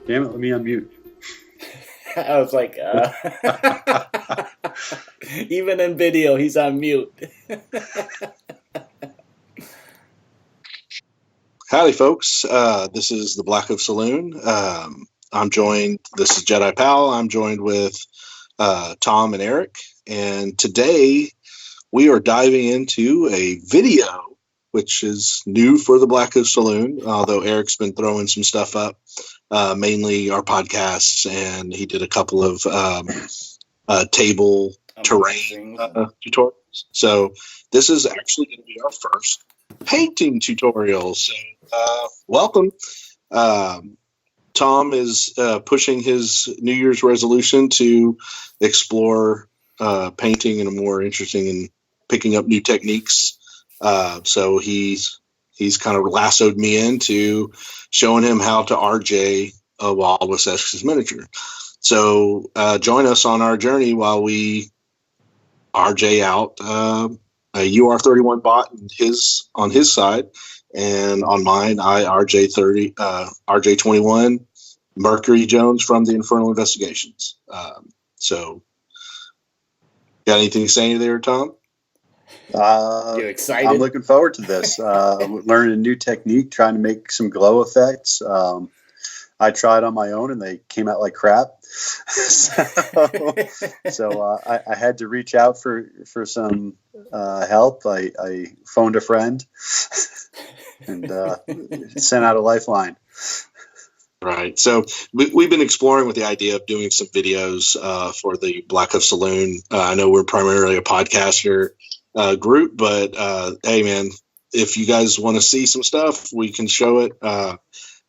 Damn it, let me unmute. I was like, even in video, he's on mute. Howdy, folks. This is the Blackhoof Saloon. This is Jedi Pal. I'm joined with Tom and Eric. And today we are diving into a video, which is new for the Blackhoof Saloon, although Eric's been throwing some stuff up, mainly our podcasts, and he did a couple of table terrain tutorials. So this is actually going to be our first painting tutorial. So welcome. Tom is pushing his New Year's resolution to explore painting in a more interesting and picking up new techniques. So he's kind of lassoed me into showing him how to RJ a Wild West Texas miniature. So join us on our journey while we RJ out a UR31 bot on his side, and on mine I RJ21 Mercury Jones from the Infernal Investigations. So got anything to say there, Tom? You excited? I'm looking forward to this. Learning a new technique, trying to make some glow effects. I tried on my own and they came out like crap. So I had to reach out for some help. I phoned a friend and sent out a lifeline. Right. So we've been exploring with the idea of doing some videos for the Blackhoof Saloon. I know we're primarily a podcaster group, but hey, man, if you guys want to see some stuff, we can show it.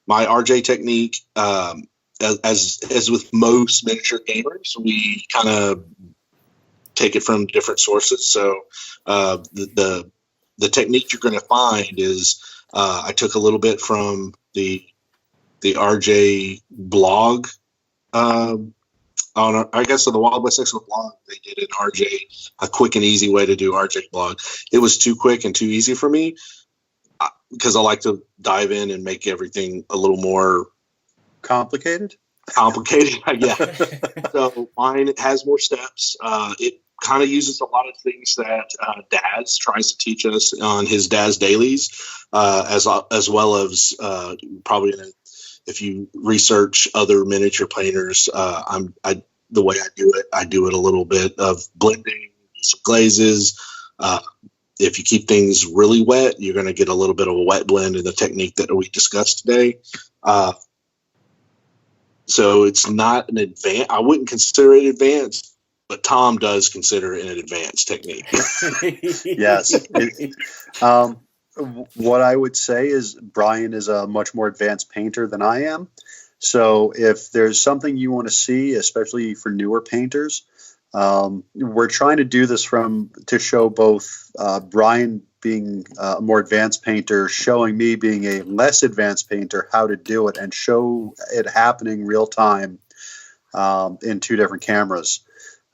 My RJ technique, as with most miniature gamers, we kind of take it from different sources. So the technique you're going to find is I took a little bit from the RJ blog. On the Wild West Texas blog, they did an RJ, a quick and easy way to do RJ blog. It was too quick and too easy for me, because I like to dive in and make everything a little more complicated. Yeah. So mine has more steps. It kind of uses a lot of things that Daz tries to teach us on his Daz dailies, as well as probably if you research other miniature painters. The way I do it a little bit of blending, some glazes. If you keep things really wet, you're going to get a little bit of a wet blend in the technique that we discussed today. So it's not an advanced. I wouldn't consider it advanced, but Tom does consider it an advanced technique. Yes. What I would say is Brian is a much more advanced painter than I am. So if there's something you want to see, especially for newer painters, we're trying to do this to show both Brian being a more advanced painter, showing me being a less advanced painter how to do it, and show it happening real time in two different cameras.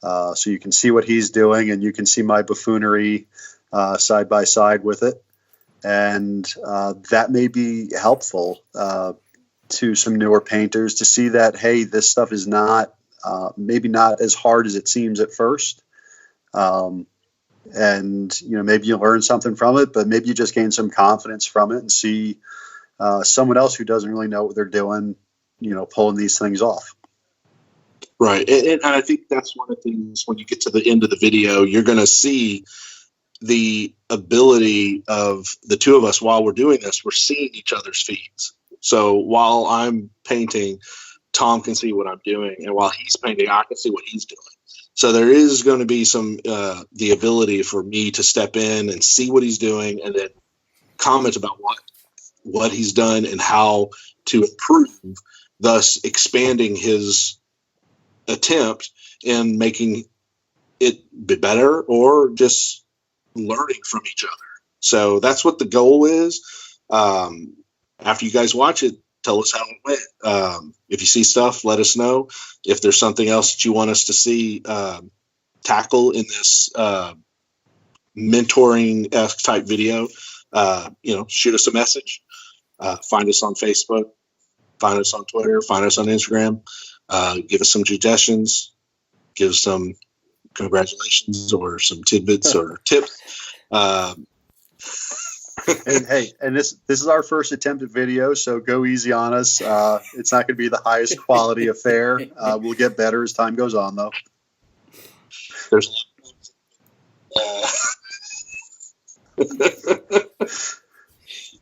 So you can see what he's doing and you can see my buffoonery side by side with it. And that may be helpful to some newer painters to see that, hey, this stuff is not maybe not as hard as it seems at first. And, maybe you learn something from it, but maybe you just gain some confidence from it and see someone else who doesn't really know what they're doing, pulling these things off. Right. And I think that's one of the things when you get to the end of the video, you're going to see the ability of the two of us while we're doing this. We're seeing each other's feeds. So while I'm painting, Tom can see what I'm doing, and while he's painting, I can see what he's doing. So there is going to be some the ability for me to step in and see what he's doing, and then comment about what he's done and how to improve, thus expanding his attempt in making it be better, or just learning from each other. So that's what the goal is. After you guys watch it, tell us how it went. If you see stuff, let us know. If there's something else that you want us to see tackle in this mentoring type video, shoot us a message. Find us on Facebook, Find us on Twitter. Find us on Instagram. Give us some suggestions. Give some congratulations or some tidbits or tips. And this is our first attempt at video, so go easy on us. It's not going to be the highest quality affair. We'll get better as time goes on, though. There's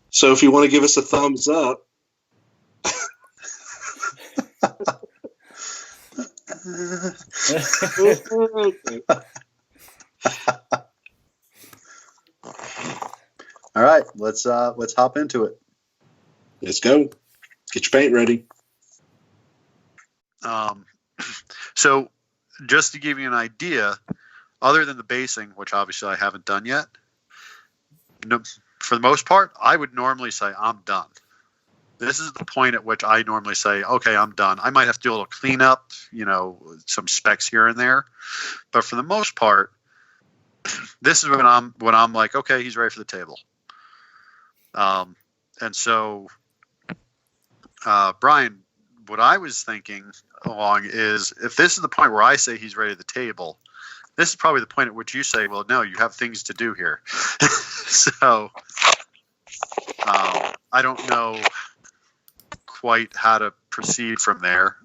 so if you want to give us a thumbs up. All right, let's hop into it. Let's go. Get your paint ready. So just to give you an idea, other than the basing, which obviously I haven't done yet, for the most part, I would normally say I'm done. This is the point at which I normally say, okay, I'm done. I might have to do a little cleanup, some specs here and there. But for the most part, this is when I'm like, okay, he's ready for the table. And so, Brian, what I was thinking along is, if this is the point where I say he's ready to the table, this is probably the point at which you say, well, no, you have things to do here. So I don't know quite how to proceed from there.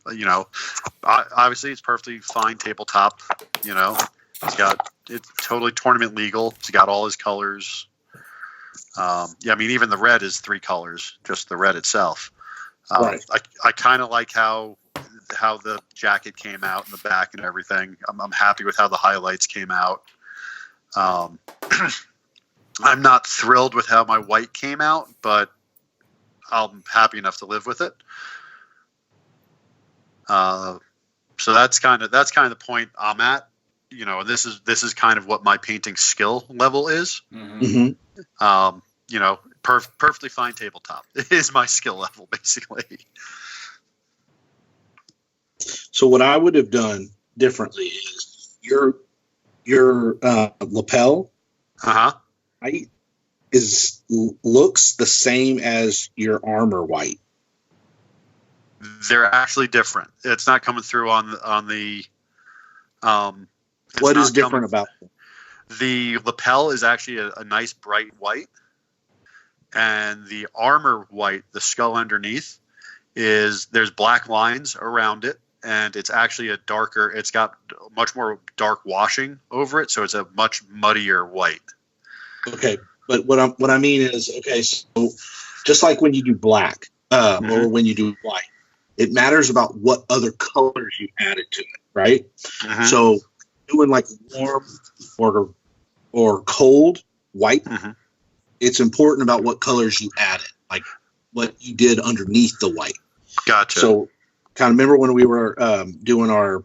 Obviously it's perfectly fine tabletop. It's totally tournament legal. It's got all his colors. Even the red is 3 colors, just the red itself. Right. I kind of like how the jacket came out in the back and everything. I'm happy with how the highlights came out. I'm not thrilled with how my white came out, but I'm happy enough to live with it. So that's kind of the point I'm at. And this is kind of what my painting skill level is. Mm-hmm. Perfectly fine tabletop is my skill level, basically. So what I would have done differently is your lapel looks the same as your armor white. They're actually different. It's not coming through on the. What is different about them? The lapel is actually a nice bright white, and the armor white, the skull underneath, there's black lines around it, and it's actually a darker. It's got much more dark washing over it, so it's a much muddier white. Okay, but what I mean is, okay, so just like when you do black or when you do white, it matters about what other colors you added to it, right? Mm-hmm. So doing like warm or cold white, it's important about what colors you added, like what you did underneath the white. Gotcha. So kind of remember when we were doing our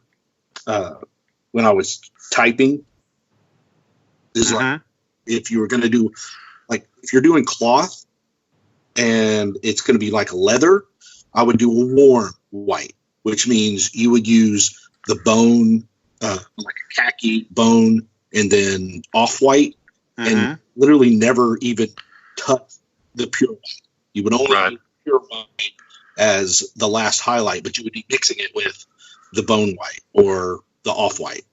when I was typing, is like if you were going to do, like if you're doing cloth and it's going to be like leather, I would do a warm white, which means you would use the bone, like a khaki bone, and then off-white, and literally never even touch the pure white. You would only use pure white as the last highlight, but you would be mixing it with the bone white or the off-white.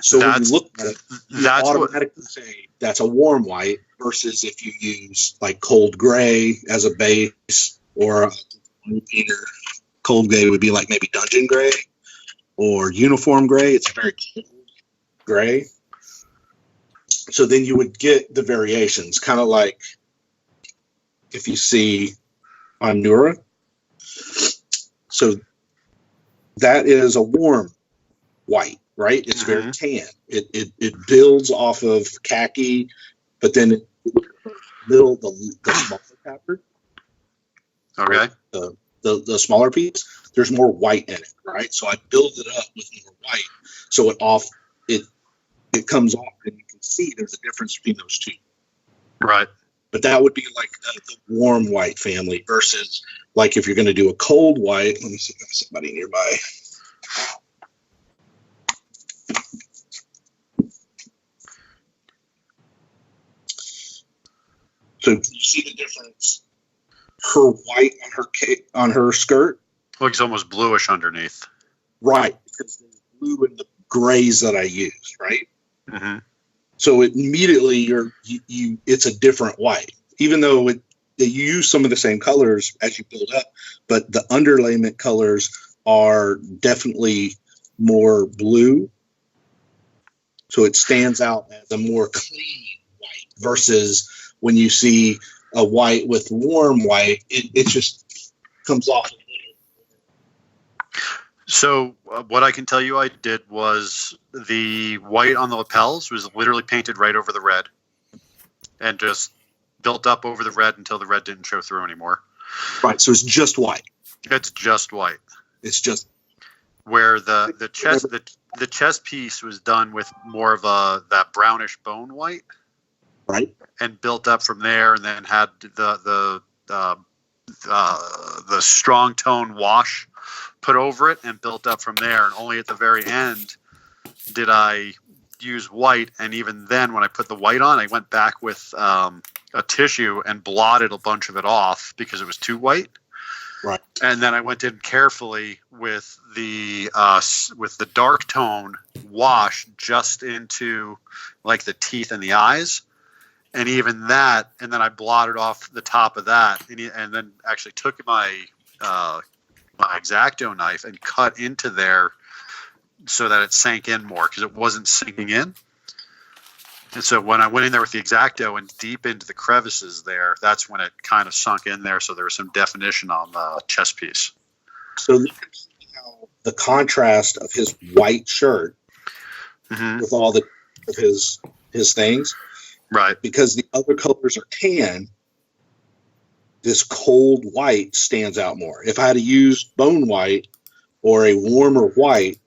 So when you look at it, you automatically say that's a warm white, versus if you use like cold gray as a base, or cold gray would be like maybe dungeon gray or uniform gray. It's a very cold gray. So then you would get the variations, kind of like if you see on Nura. So that is a warm white, right? It's very tan. It builds off of khaki, but then the smaller pattern. Okay. The smaller piece, there's more white in it, right? So I build it up with more white, so it comes off, and you can see there's a difference between those two. Right. But that would be like the warm white family, versus like if you're going to do a cold white. Let me see if there's somebody nearby. So you see the difference her white on her skirt looks almost bluish underneath. Right, because there's blue in the grays that I use, right? Mm-hmm. So immediately it's a different white, even though you use some of the same colors as you build up, but the underlayment colors are definitely more blue. So it stands out as a more clean white versus when you see a white with warm white, it just comes off. So what I can tell you I did was the white on the lapels was literally painted right over the red and just built up over the red until the red didn't show through anymore. Right, so it's just white. It's just white. It's just where the chest piece was done with more of that brownish bone white, right, and built up from there, and then had the strong tone wash put over it and built up from there. And only at the very end did I use white. And even then, when I put the white on, I went back with a tissue and blotted a bunch of it off because it was too white. Right. And then I went in carefully with the dark tone wash just into like the teeth and the eyes. And even that, and then I blotted off the top of that, and then actually took my X-Acto knife and cut into there so that it sank in more because it wasn't sinking in. And so when I went in there with the X-Acto and deep into the crevices there, that's when it kind of sunk in there. So there was some definition on the chest piece. So you can see how the contrast of his white shirt with all of his things. Right. Because the other colors are tan, this cold white stands out more. If I had to use bone white or a warmer white,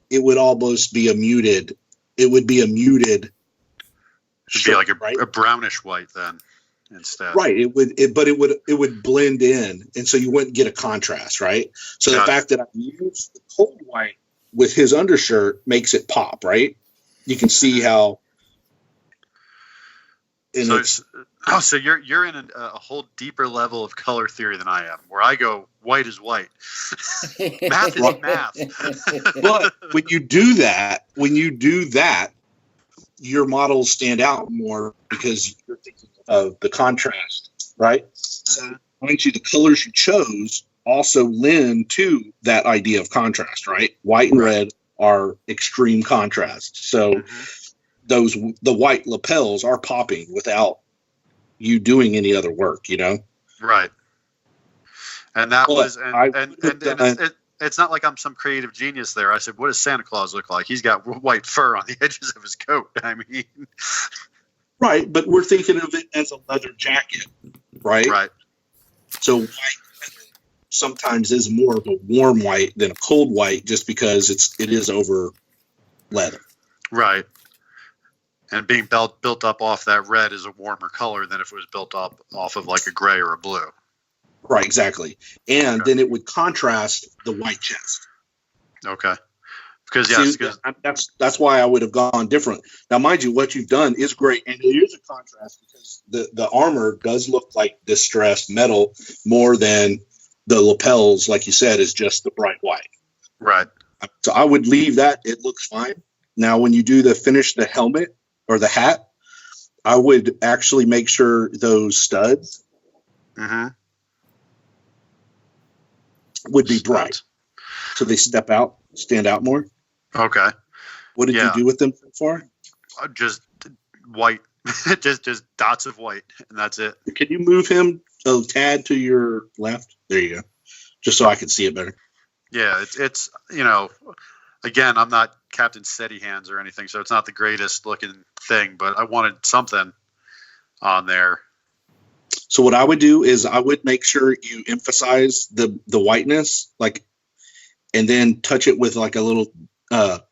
it would almost be a muted. It would be a muted. It'd be like a brownish white then instead. Right. It would blend in, and so you wouldn't get a contrast, right? So the fact that I used the cold white with his undershirt makes it pop, right? You can see how. So you're in a whole deeper level of color theory than I am, where I go white is white, math is math. But when you do that, your models stand out more because you're thinking of the contrast, right? So mind you, the colors you chose also lend to that idea of contrast, right? White and red are extreme contrast. So the white lapels are popping without you doing any other work, you know? Right. And that it's not like I'm some creative genius there. I said, what does Santa Claus look like? He's got white fur on the edges of his coat. I mean, right. But we're thinking of it as a leather jacket, right? Right. So white sometimes is more of a warm white than a cold white, just because it is over leather. Right. And being built up off that red is a warmer color than if it was built up off of like a gray or a blue. Right, exactly. And then it would contrast the white chest. Okay. Because that's why I would have gone different. Now, mind you, what you've done is great, and it is a contrast because the armor does look like distressed metal more than the lapels, like you said, is just the bright white. Right. So I would leave that. It looks fine. Now, when you do finish the helmet or the hat, I would actually make sure those studs would be bright, so they stand out more. Okay. What did you do with them so far? Just white, just dots of white, and that's it. Can you move him a tad to your left? There you go, just so I can see it better. Yeah, it's again, I'm not Captain Steady Hands or anything, so it's not the greatest looking thing, but I wanted something on there. So what I would do is I would make sure you emphasize the whiteness, and then touch it with like a little,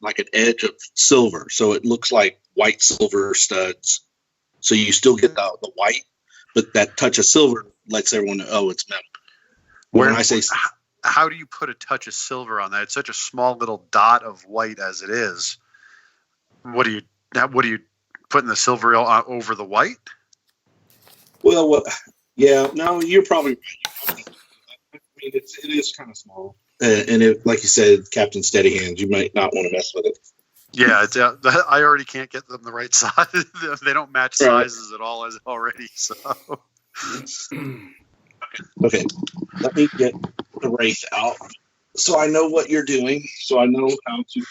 like an edge of silver. So it looks like white silver studs. So you still get the white, but that touch of silver lets everyone know, oh, it's metal. How do you put a touch of silver on that? It's such a small little dot of white as it is. What are you putting the silver over the white? Well, yeah, no, you're probably right. mean, it is kind of small. And like you said, Captain Steady Hands, you might not want to mess with it. Yeah, I already can't get them the right size. They don't match sizes at all as already. So, okay, let me get the Wraith out so I know what you're doing. So I know how to.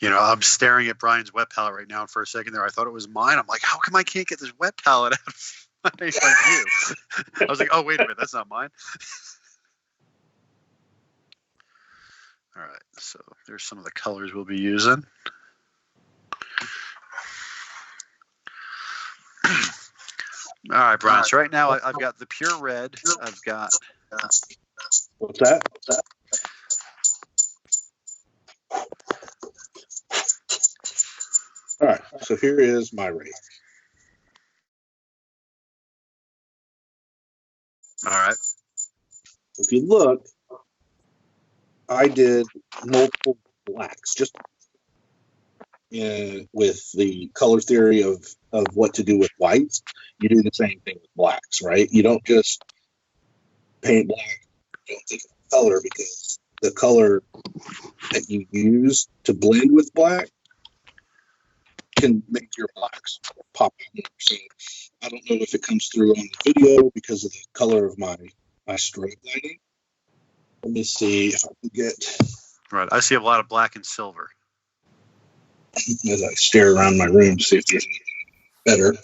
I'm staring at Brian's wet palette right now. And for a second there, I thought it was mine. I'm like, how come I can't get this wet palette out of my face like you? I was like, oh, wait a minute, that's not mine. All right, so there's some of the colors we'll be using. All right, Brian. So right now I've got the pure red. I've got. What's that? All right, so here is my Wraith. All right. If you look, I did multiple blacks just with the color theory of what to do with whites. You do the same thing with blacks, right? You don't just paint black. You don't think of color because the color that you use to blend with black can make your blacks pop out more. So I don't know if it comes through on the video because of the color of my strobe lighting. Let me see if I can get. Right, I see a lot of black and silver. As I stare around my room to see if there's anything better.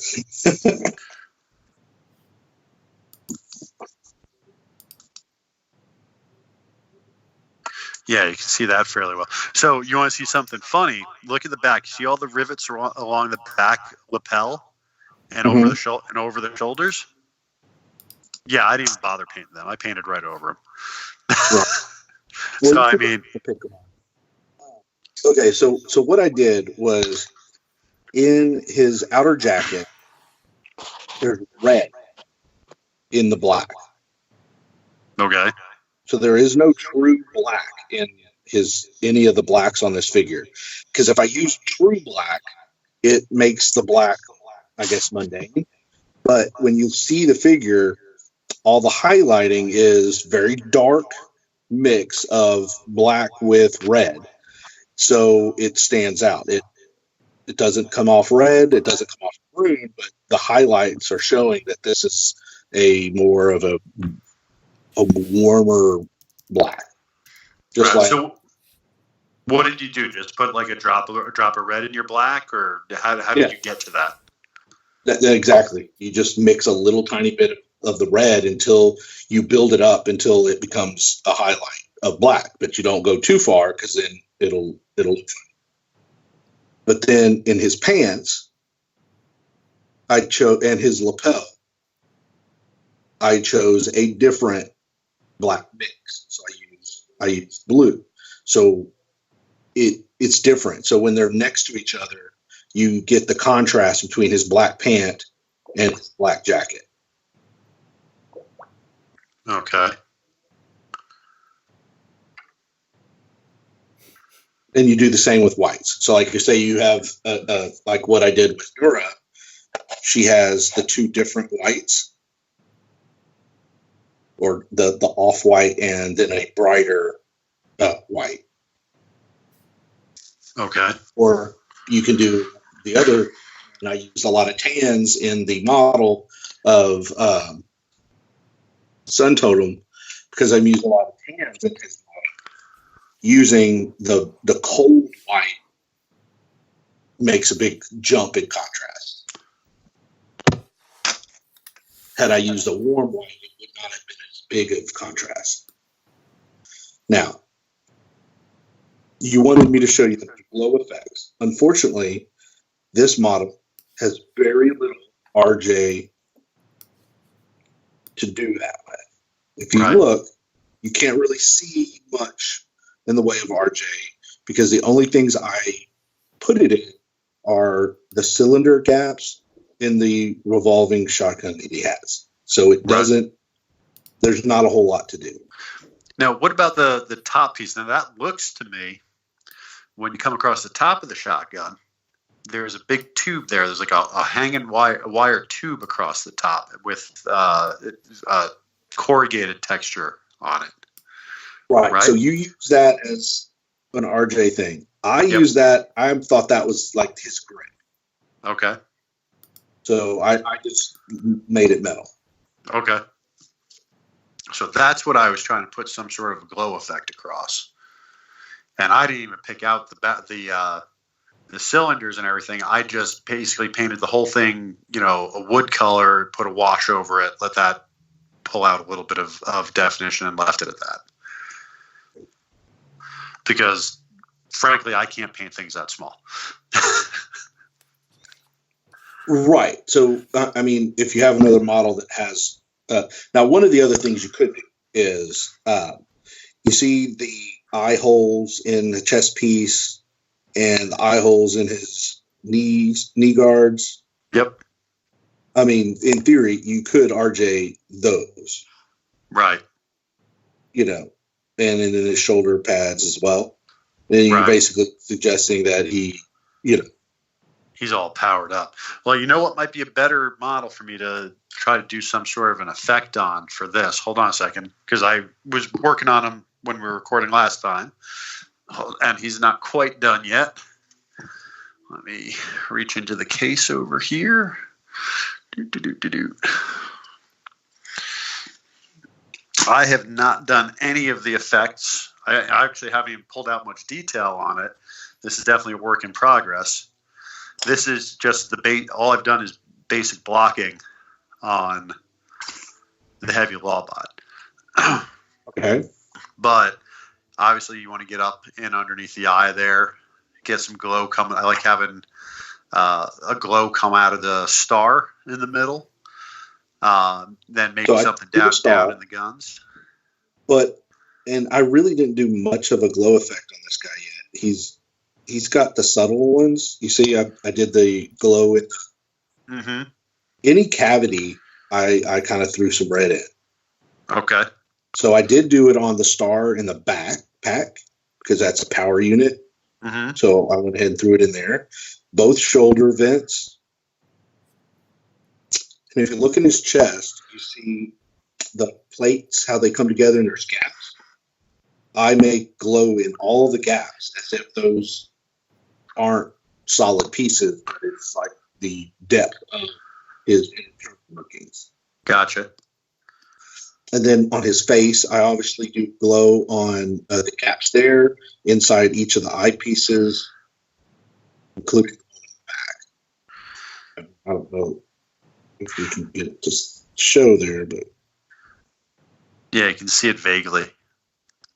Yeah, you can see that fairly well. So you want to see something funny? Look at the back. See all the rivets along the back lapel and over the shoulders? Yeah, I didn't even bother painting them. I painted right over them. Right. So I mean, okay. So what I did was in his outer jacket, there's red in the black. Okay. So there is no true black in any of the blacks on this figure. Because if I use true black, it makes the black, I guess, mundane. But when you see the figure, all the highlighting is very dark mix of black with red. So it stands out. It doesn't come off red, it doesn't come off green, but the highlights are showing that this is a more of a warmer black. Just right. like. So what did you do? Just put like a drop of red in your black, or how did you get to that? Exactly. You just mix a little tiny bit of the red until you build it up until it becomes a highlight of black, but you don't go too far because then it'll look funny. But then in his pants, and his lapel, I chose a different black mix. So I use blue. So it's different. So when they're next to each other, you get the contrast between his black pant and his black jacket. Okay. And you do the same with whites. So like you say, you have like what I did with Nura. She has the two different whites, or the off-white and then a brighter white. Okay. Or you can do the other, and I use a lot of tans in the model of Sun Totem because I'm using a lot of tans in his model. Using the cold white makes a big jump in contrast. Had I used a warm white, it would not have been as big of contrast. Now, you wanted me to show you the glow effects. Unfortunately, this model has very little RJ to do that with. If you look, you can't really see much in the way of RJ because the only things I put it in are the cylinder gaps in the revolving shotgun that he has. So it doesn't, there's not a whole lot to do. Now, what about the top piece? Now, that looks to me, when you come across the top of the shotgun, there's a big tube there. There's like a hanging wire tube across the top with corrugated texture on it. Right. So you use that as an RJ thing. I use that. I thought that was like his grit. Okay. So I just made it metal. Okay. So that's what I was trying to put some sort of a glow effect across. And I didn't even pick out the cylinders and everything. I just basically painted the whole thing, a wood color, put a wash over it, let that pull out a little bit of definition, and left it at that. Because, frankly, I can't paint things that small. Right. So, I mean, if you have another model that has now, one of the other things you could do is you see the eye holes in the chest piece and the eye holes in his knee guards. Yep. I mean, in theory, you could RJ those. Right. And in his shoulder pads as well. And you're basically suggesting that he. He's all powered up. Well, you know what might be a better model for me to try to do some sort of an effect on for this? Hold on a second, because I was working on him when we were recording last time, and he's not quite done yet. Let me reach into the case over here. I have not done any of the effects. I actually haven't even pulled out much detail on it. This is definitely a work in progress. This is just the bait. All I've done is basic blocking on the heavy law bot. Okay. But obviously you want to get up in underneath the eye there, get some glow coming. I like having a glow come out of the star in the middle. Then maybe something down in the guns. And I really didn't do much of a glow effect on this guy yet. He's got the subtle ones. You see, I did the glow in any cavity. I kind of threw some red in. Okay. So I did do it on the star in the backpack because that's a power unit. Mm-hmm. So I went ahead and threw it in there. Both shoulder vents. And if you look in his chest, you see the plates, how they come together, and there's gaps. I make glow in all the gaps as if those aren't solid pieces, but it's like the depth of his internal workings. Gotcha. And then on his face, I obviously do glow on the gaps there, inside each of the eyepieces, including on the back. I don't know if we can get it to show there, but yeah, you can see it vaguely.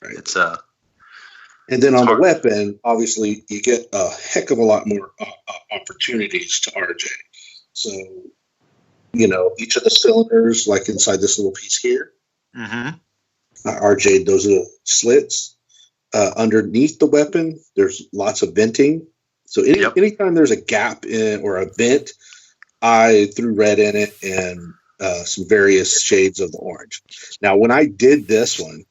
Right. It's and then on the weapon, obviously, you get a heck of a lot more opportunities to RJ. So, each of the cylinders, like inside this little piece here, I RJ'd those little slits. Underneath the weapon, there's lots of venting. So anytime there's a gap in or a vent, I threw red in it and some various shades of the orange. Now, when I did this one,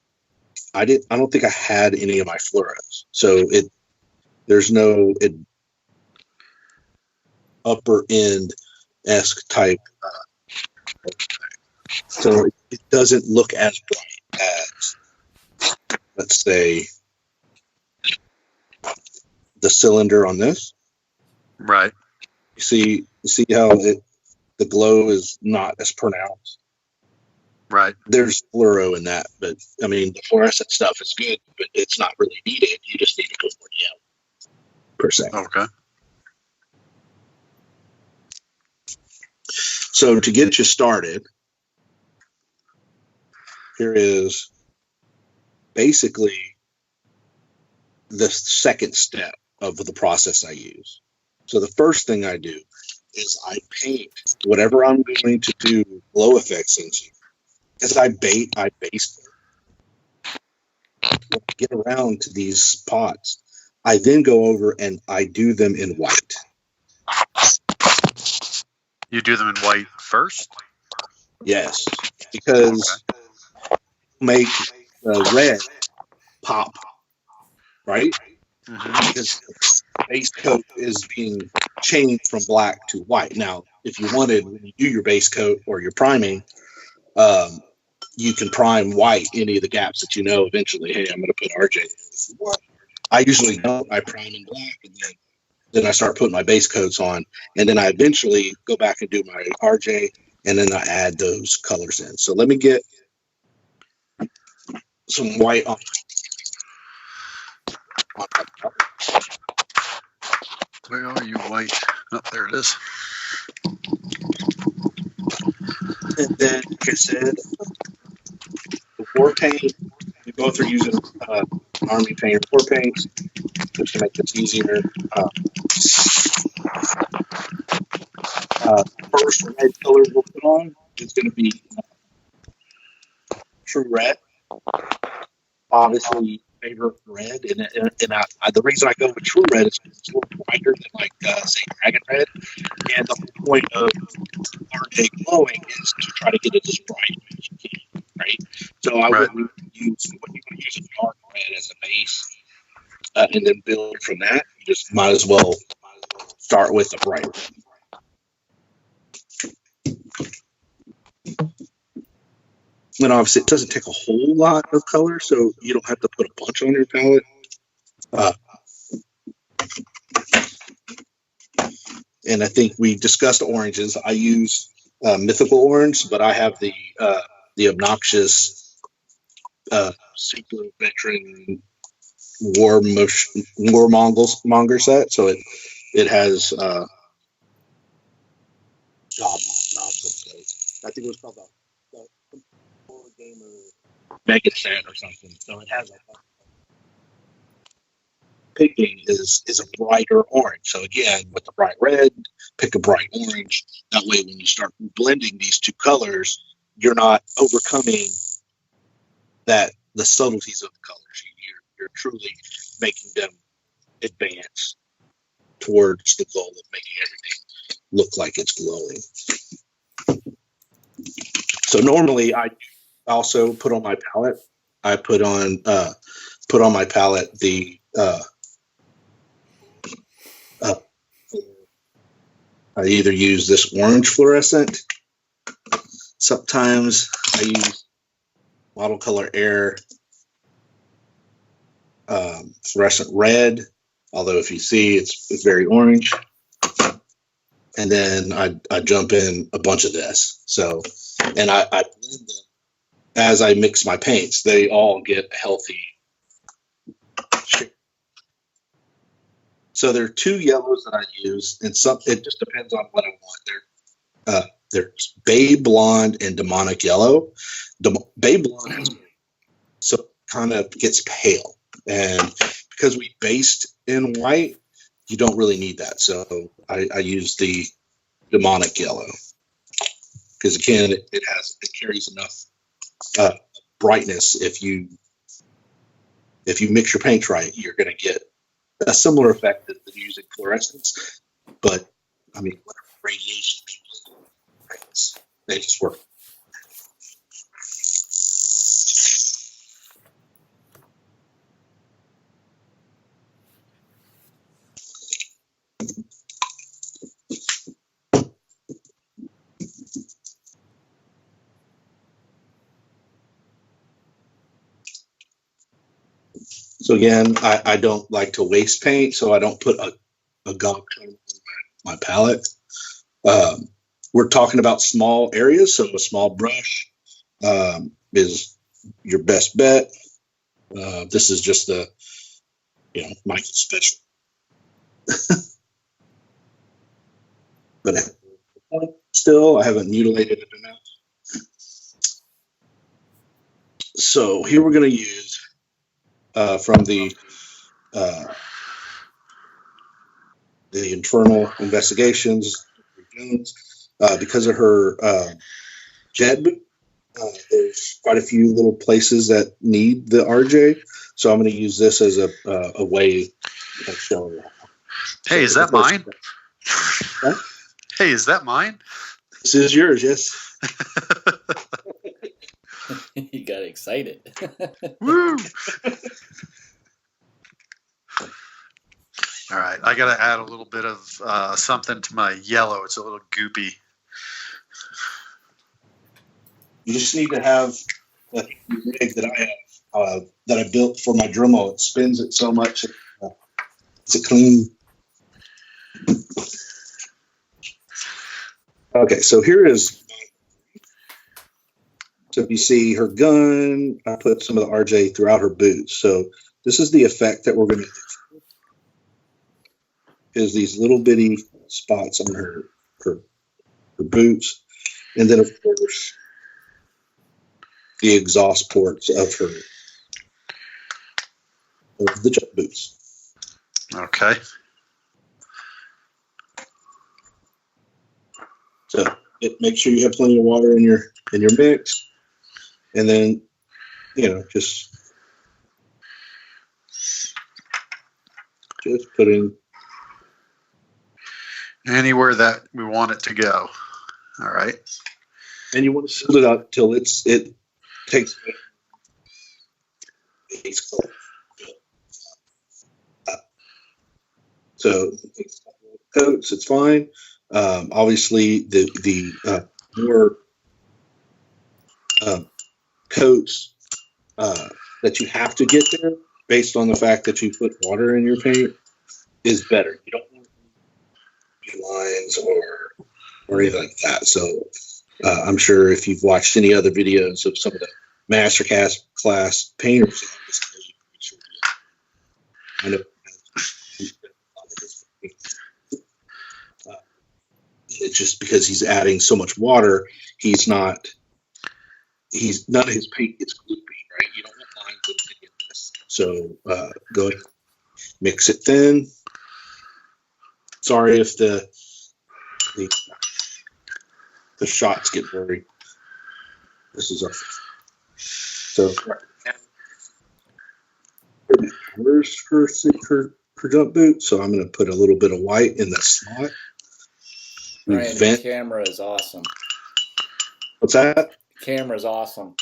I don't think I had any of my fluoros. So there's no upper end-esque type. So it doesn't look as bright as, let's say, the cylinder on this. Right. You see how the glow is not as pronounced. Right. There's fluoro in that, but I mean, the fluorescent stuff is good, but it's not really needed. You just need to go for yellow, per se. Okay. So to get you started, here is basically the second step of the process I use. So the first thing I do is I paint whatever I'm going to do glow effects into. As I base them. When I get around to these pots, I then go over and I do them in white. You do them in white first? Yes, because make the red pop, right? Mm-hmm. Because the base coat is being change from black to white. Now, if you wanted, when you do your base coat or your priming, you can prime white any of the gaps that you know eventually, hey, I'm going to put RJ. I usually don't. I prime in black, and then I start putting my base coats on, and then I eventually go back and do my RJ, and then I add those colors in. So let me get some white on. Where are you, white? Oh, there it is. And then, like I said, the war paint, we both are using Army paint or war paints just to make this easier. First red color we'll put on is going to be True Red. Obviously, favorite red, and the reason I go with True Red is because it's a little brighter than, like, say, Dragon Red. And the whole point of RJ glowing is to try to get it as bright as you can, right? So I would use what you would use a dark red as a base, and then build from that. You just might as well start with a bright red. And obviously, it doesn't take a whole lot of color, so you don't have to put a bunch on your palette. And I think we discussed oranges. I use mythical orange, but I have the obnoxious super veteran warmonger set. So it has I think it was called the Gamer Mega Set or something. So it has picking is a brighter orange. So again, with the bright red, pick a bright orange. That way, when you start blending these two colors, you're not overcoming the subtleties of the colors. You're truly making them advance towards the goal of making everything look like it's glowing. So normally, I also put on my palette. I put on my palette the I either use this orange fluorescent. Sometimes I use Model Color Air fluorescent red, although if you see, it's very orange. And then I jump in a bunch of this. So, and I blend them as I mix my paints. They all get a healthy shade. So there are two yellows that I use, and it just depends on what I want. There's Bay Blonde and Demonic Yellow. Bay Blonde so kind of gets pale, and because we based in white, you don't really need that. So I use the Demonic Yellow because again, it carries enough brightness. If you mix your paints right, you're going to get a similar effect than using fluorescents, but I mean, whatever radiation they just work. So again, I don't like to waste paint, so I don't put a gunk on my palette. We're talking about small areas, so a small brush is your best bet. This is just Michael Special. But still, I haven't mutilated it enough. So here we're going to use from the Infernal Investigations, because of her jet boot. There's quite a few little places that need the RJ, so I'm going to use this as a way of showing that. Hey, is that mine? Huh? Hey, is that mine? This is yours, yes. You got excited. Woo! All right, I got to add a little bit of something to my yellow. It's a little goopy. You just need to have the rig that I have, that I built for my Dremel. It spins it so much. It's a clean. Okay, so here is. So if you see her gun, I put some of the RJ throughout her boots. So this is the effect that we're going to do. Is these little bitty spots on her boots, and then of course the exhaust ports of the jump boots. Okay. So make sure you have plenty of water in your mix, and then just put in anywhere that we want it to go. All right. And you want to fill it up till it takes so it takes a couple of coats. It's fine. Obviously, the more coats that you have to get there, based on the fact that you put water in your paint, is better. You don't want lines or anything like that. So I'm sure if you've watched any other videos of some of the master class painters, I know it's just because he's adding so much water, none of his paint gets gloopy, right? You don't want lines in any of this. So go ahead, mix it thin. Sorry if the shots get blurry. This is so where's her jump boot? So I'm going to put a little bit of white in the slot. Ryan, the camera is awesome. What's that? The camera's awesome.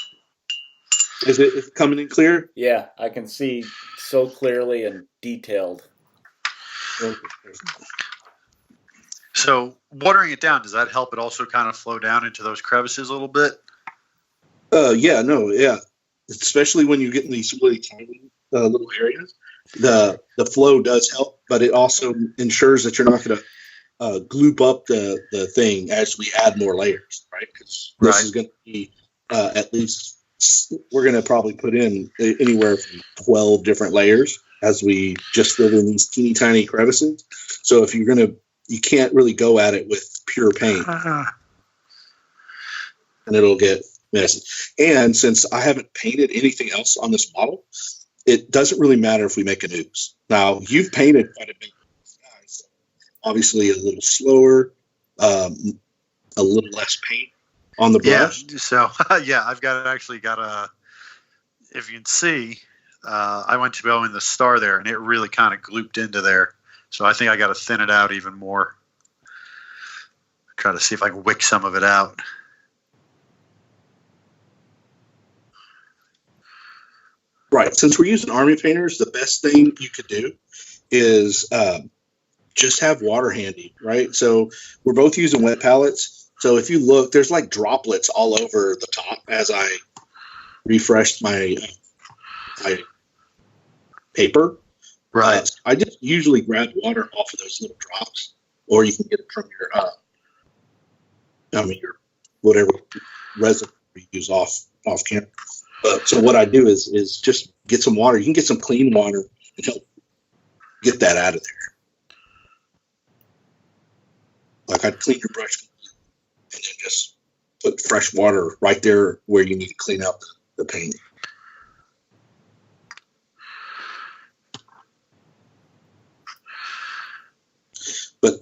Is it coming in clear? Yeah, I can see so clearly and detailed. Okay. So watering it down, does that help it also kind of flow down into those crevices a little bit? Yeah. Especially when you get in these really tiny little areas, the flow does help, but it also ensures that you're not going to gloop up the thing as we add more layers, right? Because this is going to be at least, we're going to probably put in anywhere from 12 different layers as we just fill in these teeny tiny crevices. So if you can't really go at it with pure paint, and it'll get messy. And since I haven't painted anything else on this model, it doesn't really matter if we make an ooze. Now, you've painted quite a bit. So obviously a little slower, a little less paint on the brush. Yeah, so I've got a, if you can see, I went to go in the star there, and it really kind of glooped into there. So I think I got to thin it out even more. Try to see if I can wick some of it out. Right. Since we're using army painters, the best thing you could do is just have water handy, right? So we're both using wet palettes. So if you look, there's like droplets all over the top as I refreshed my paper. Right. I just usually grab water off of those little drops, or you can get it from your whatever resin you use off camera. So what I do is just get some water. You can get some clean water and help get that out of there. Like I'd clean your brush and then just put fresh water right there where you need to clean out the paint. But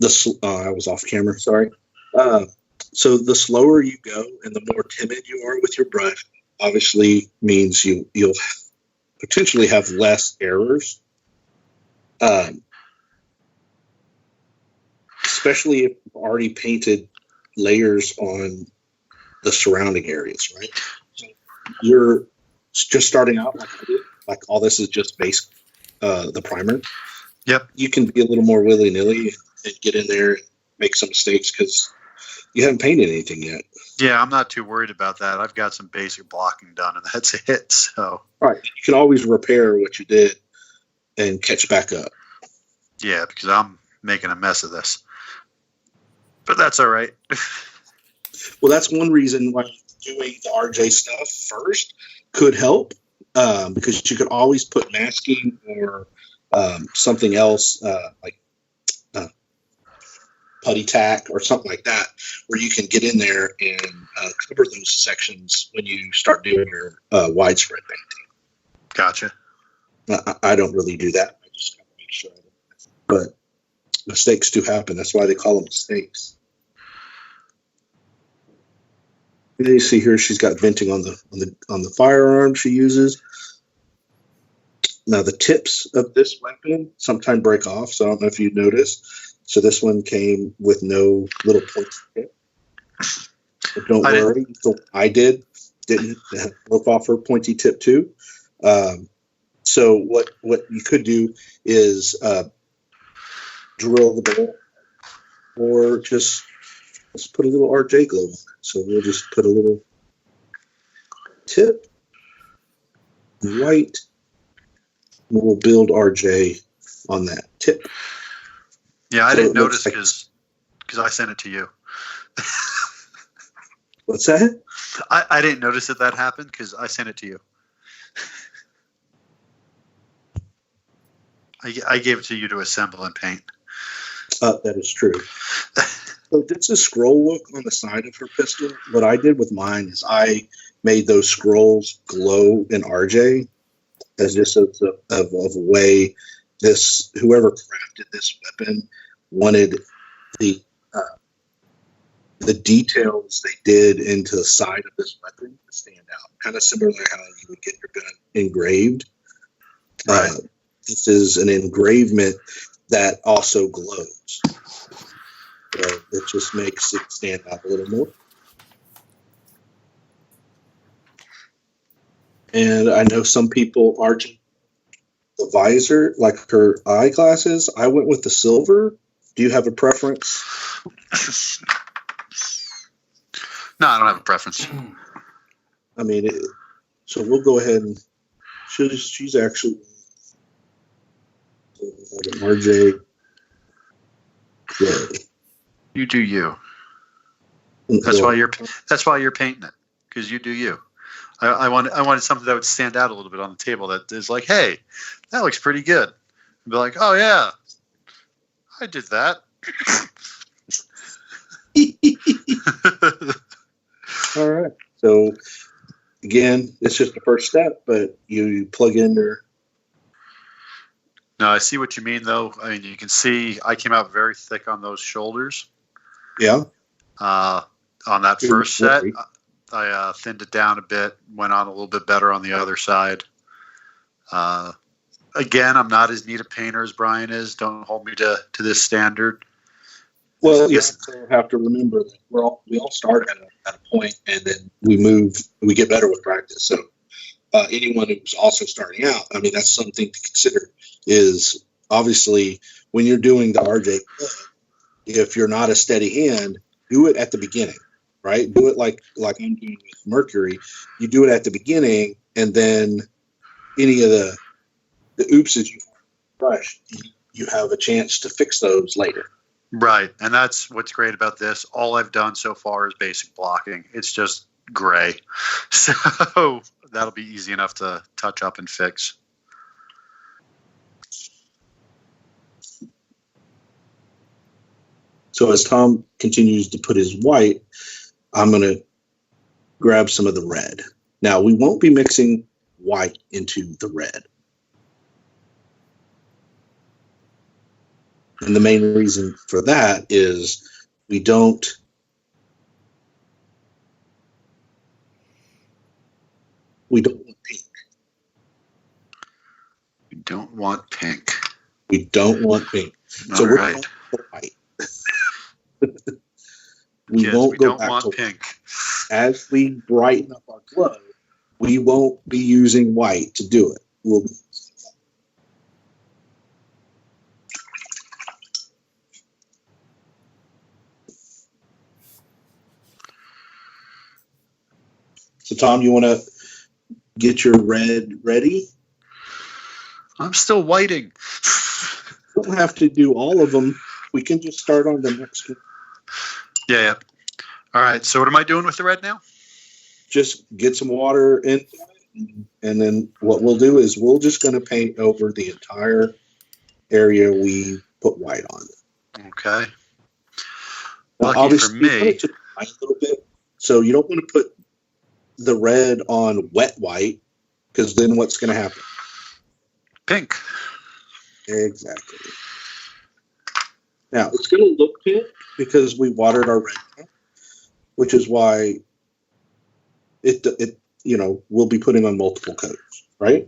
I was off camera, sorry. So the slower you go and the more timid you are with your brush, obviously means you'll potentially have less errors. Especially if you've already painted layers on the surrounding areas, right? So you're just starting out like I did, like all this is just base, the primer. Yep. You can be a little more willy-nilly and get in there and make some mistakes because you haven't painted anything yet. Yeah, I'm not too worried about that. I've got some basic blocking done, and that's it. So, right, you can always repair what you did and catch back up. Yeah, because I'm making a mess of this, but that's all right. Well, that's one reason why doing the RJ stuff first could help, because you could always put masking or something else like putty tack or something like that, where you can get in there and cover those sections when you start doing your widespread painting. Gotcha. I don't really do that. I just gotta make sure. But mistakes do happen. That's why they call them mistakes. And you see here, she's got venting on the firearm she uses. Now the tips of this weapon sometimes break off, so I don't know if you noticed. So this one came with no little pointy tip. But don't worry, I didn't broke off her pointy tip too. So what you could do is drill the bullet, or just let's put a little RJ glow on it. So we'll just put a little tip, white, and we'll build RJ on that tip. Yeah, I didn't notice because I sent it to you. What's that? I didn't notice that happened because I sent it to you. I gave it to you to assemble and paint. That is true. So this is scroll look on the side of her pistol. What I did with mine is I made those scrolls glow in RJ as just of a way this whoever crafted this weapon wanted the details they did into the side of this weapon to stand out. Kind of similar to how you would get your gun engraved. Right. This is an engravement that also glows. So it just makes it stand out a little more. And I know some people argent the visor, like her eyeglasses. I went with the silver. Do you have a preference? No, I don't have a preference. I mean, so we'll go ahead and she's actually an RJ. Gray. You do you. That's why you're painting it, because you do you. I wanted something that would stand out a little bit on the table that is like, hey, that looks pretty good. And be like, oh yeah, I did that. All right. So again, it's just the first step, but you plug in your. No, I see what you mean, though. I mean, you can see I came out very thick on those shoulders. Yeah. On that first set, I thinned it down a bit, went on a little bit better on the other side. Again, I'm not as neat a painter as Brian is. Don't hold me to this standard. Well, you have to remember that we all start at a point, and then we get better with practice. So anyone who's also starting out, I mean, that's something to consider. Is obviously when you're doing the RJ, if you're not a steady hand, do it at the beginning, right? Do it like I'm doing with Mercury. You do it at the beginning, and then any of the oopses you brush, you have a chance to fix those later. Right, and that's what's great about this. All I've done so far is basic blocking. It's just gray, so that'll be easy enough to touch up and fix. So as Tom continues to put his white, I'm going to grab some of the red. Now, we won't be mixing white into the red. And the main reason for that is we don't want pink. We don't want pink. We don't want pink. So we're going to go white. we don't want pink. As we brighten up our glow, we won't be using white to do it. So, Tom, you want to get your red ready? I'm still whiting. We don't have to do all of them. We can just start on the next one. Yeah. All right. So what am I doing with the red now? Just get some water in, and then what we'll do is we're just going to paint over the entire area we put white on. Okay. Now, Lucky obviously, for you want me. it to dry a little bit, so you don't want to put the red on wet white, because then what's going to happen? Pink. Exactly. Now, it's going to look pink because we watered our red, which is why it we'll be putting on multiple coats, right?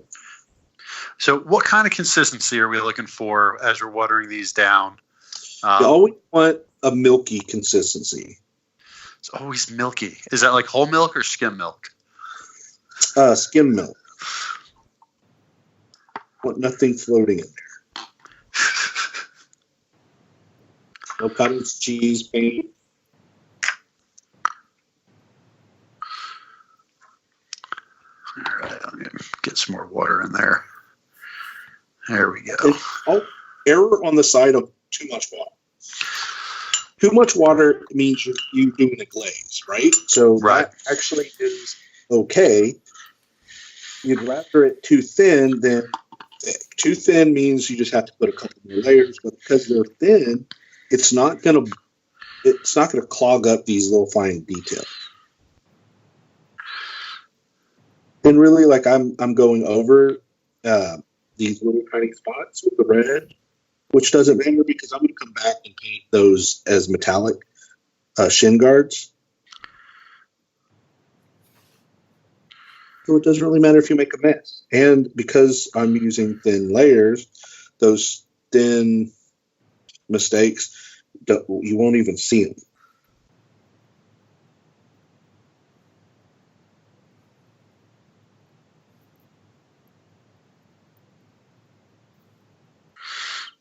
So what kind of consistency are we looking for as we're watering these down? You always want a milky consistency. It's always milky. Is that like whole milk or skim milk? Skim milk. Want nothing floating in there. No cottage cheese paint. All right, I'm going to get some more water in there. There we go. Error on the side of too much water. Too much water means you're doing a glaze, right? So that actually is okay. You'd rather it too thin than thick. Too thin means you just have to put a couple more layers, but because they're thin, it's not gonna clog up these little fine details. And really, like I'm going over these little tiny spots with the red, which doesn't matter because I'm going to come back and paint those as metallic shin guards. So it doesn't really matter if you make a mess. And because I'm using thin layers, those thin mistakes, you won't even see them.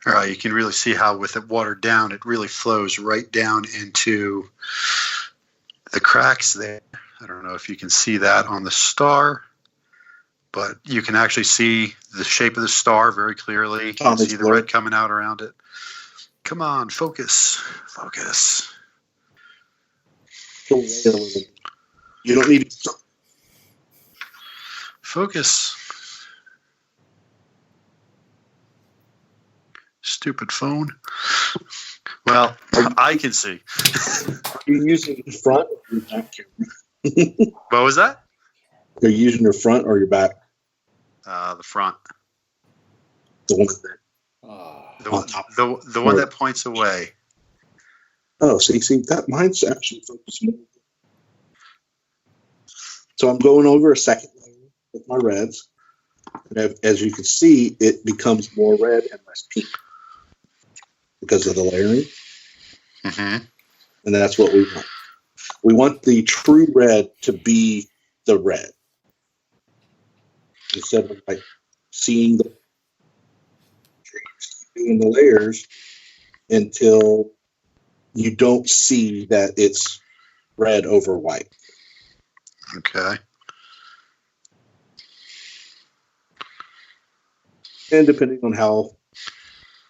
All right, you can really see how with it watered down, it really flows right down into the cracks there. I don't know if you can see that on the star, but you can actually see the shape of the star very clearly. You can see the red coming out around it. Come on, focus. Focus. You don't need to focus. Stupid phone. Well, I can see. Are you using the front or your back camera? What was that? Are you using your front or your back? The front. The one the one that points away. Oh, so you see that mine's actually focused more. So I'm going over a second layer with my reds. And as you can see, it becomes more red and less pink because of the layering. Mm-hmm. And that's what we want. We want the true red to be the red. Instead of like seeing doing the layers until you don't see that it's red over white. Okay. And depending on how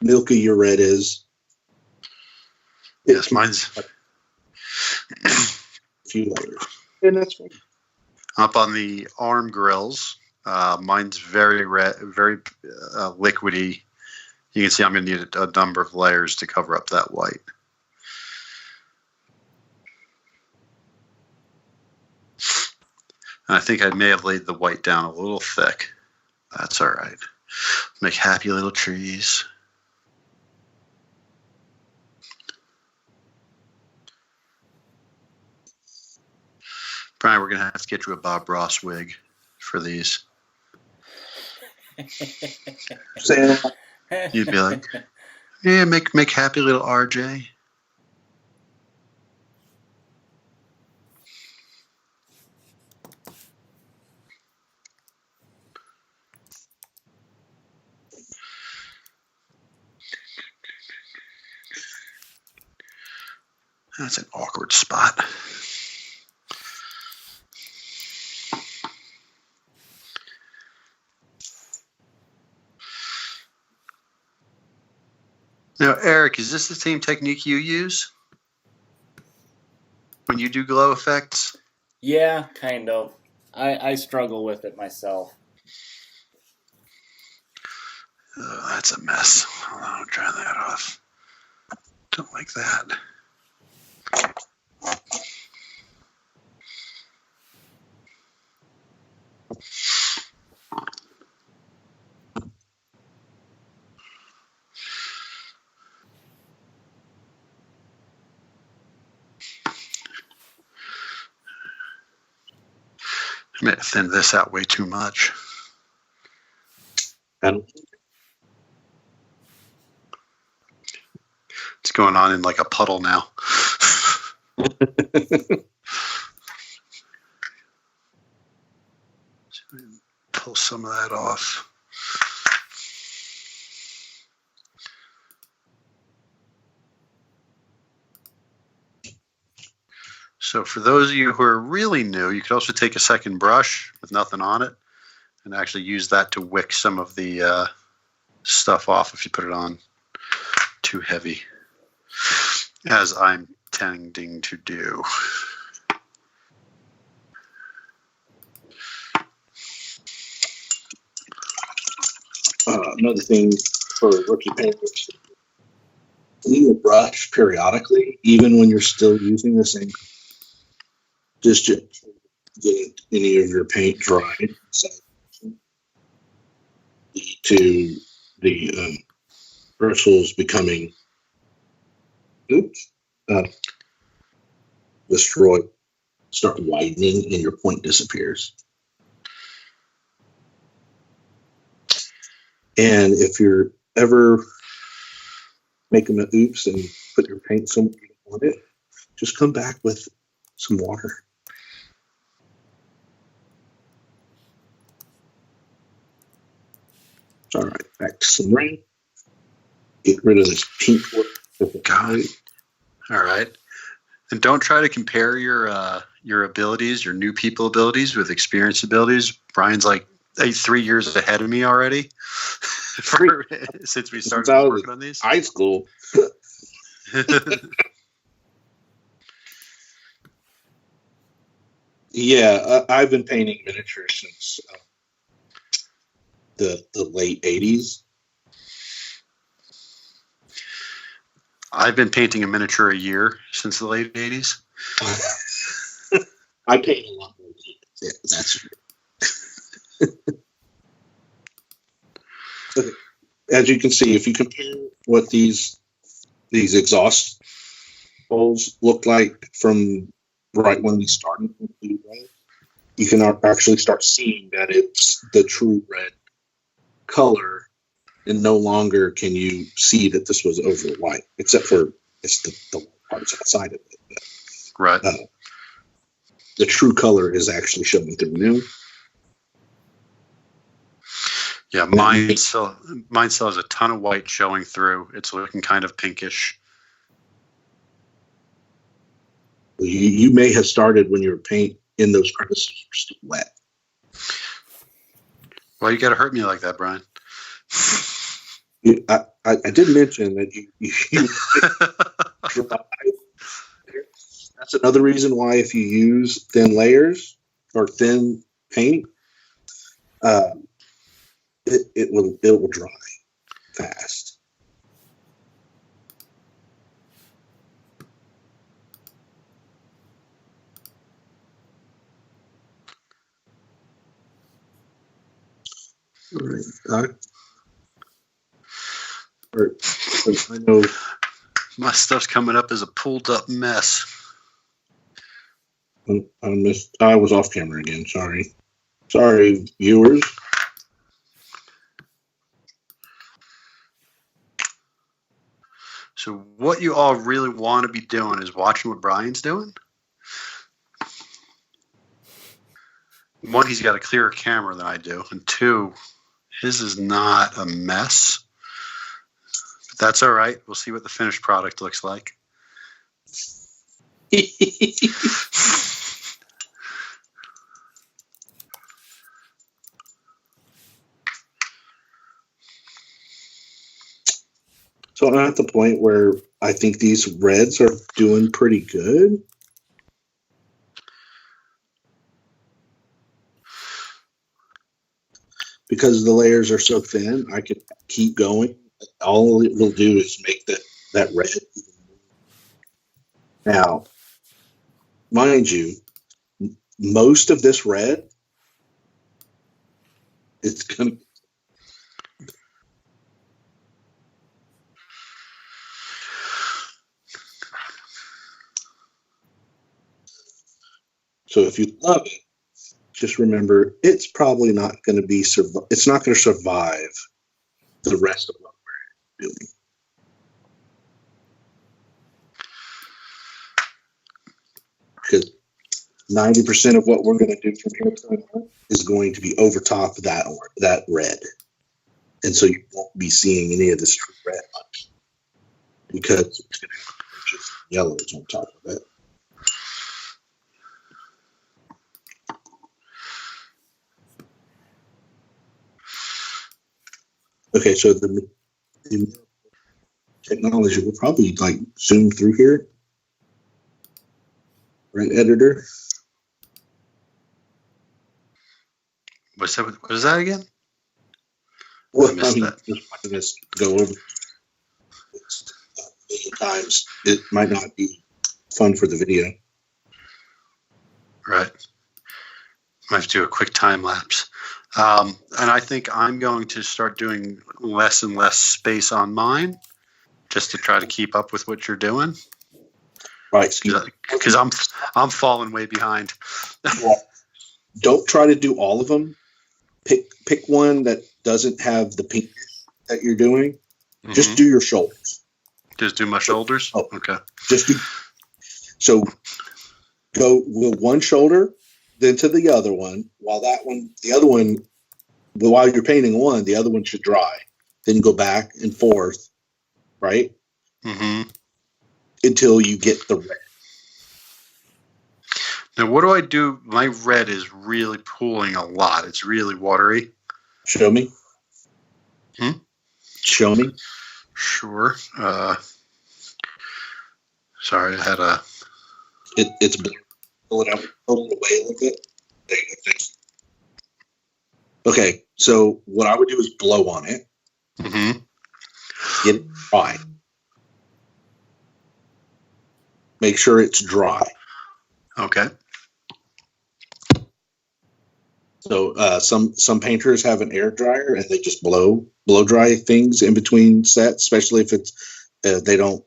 milky your red is. Yes, mine's a few layers. And that's fine. Up on the arm grills, mine's very red, very liquidy. You can see I'm going to need a number of layers to cover up that white. And I think I may have laid the white down a little thick. That's all right. Make happy little trees. Brian, we're going to have to get you a Bob Ross wig for these. You'd be like, yeah, make happy little RJ. That's an awkward spot. Now, Eric, is this the same technique you use when you do glow effects? Yeah, kind of. I struggle with it myself. That's a mess. Hold on, I'll try that off. Don't like that. I may have thinned this out way too much. And It's going on in like a puddle now. Pull some of that off. So for those of you who are really new, you could also take a second brush with nothing on it and actually use that to wick some of the stuff off if you put it on too heavy, as I'm tending to do. another thing for rookie painters, clean your brush periodically, even when you're still using the same. Just to get any of your paint dried, so to the bristles becoming destroyed, start widening, and your point disappears. And if you're ever making an oops and put your paint somewhere you don't want it, just come back with some water. All right, back to some rain. Get rid of this pink work. God. All right. And don't try to compare your abilities, your new people abilities with experienced abilities. Brian's like 3 years ahead of me already since we started working on these. High school. Yeah, I've been painting miniatures since the late 80s. I've been painting a miniature a year since the late 80s. I paint a lot more than you. Yeah, that's true. As you can see, if you compare what these exhaust bowls look like from right when we started with blue red, you can actually start seeing that it's the true red color, and no longer can you see that this was over white, except for it's the parts outside of it. Right. The true color is actually showing through now. Yeah, mine still has a ton of white showing through. It's looking kind of pinkish. You may have started when your paint in those crevices were still wet. Well, you got to hurt me like that, Brian. I did mention that you dry. That's another reason why if you use thin layers or thin paint, it will dry fast. All right. I know my stuff's coming up as a pulled up mess. I was off camera again. Sorry, viewers. So what you all really want to be doing is watching what Brian's doing. One, he's got a clearer camera than I do, and two, his is not a mess. But that's all right. We'll see what the finished product looks like. So I'm at the point where I think these reds are doing pretty good. Because the layers are so thin, I could keep going. All it will do is make that red. Now, mind you, most of this red, it's going to. So if you love it, just remember it's probably not going to be it's not going to survive the rest of what we're doing. Because 90% of what we're going to do from here is going to be over top of that red. And so you won't be seeing any of this red because it's going to have just yellows on top of it. Okay, so the technology will probably like zoom through here, right, editor? What is that again? Well, I missed that. Just watching us go over many times, it might not be fun for the video. Right. I have to do a quick time lapse. And I think I'm going to start doing less and less space on mine just to try to keep up with what you're doing. Right. Because I'm falling way behind. Well, don't try to do all of them. Pick one that doesn't have the pink that you're doing. Mm-hmm. Just do your shoulders. Just do my shoulders? Oh, okay. Just do. So go with one shoulder, then to the other one. While you're painting one, the other one should dry. Then go back and forth, right? Mm-hmm. Until you get the red. Now, what do I do? My red is really pooling a lot. It's really watery. Show me. Show me. Sure. Sorry, I had a... It's pull it out, pull it away a little bit. There you go. Thanks. Okay, so what I would do is blow on it. Mm-hmm. Get it dry. Make sure it's dry. Okay. So some painters have an air dryer and they just blow dry things in between sets, especially if it's they don't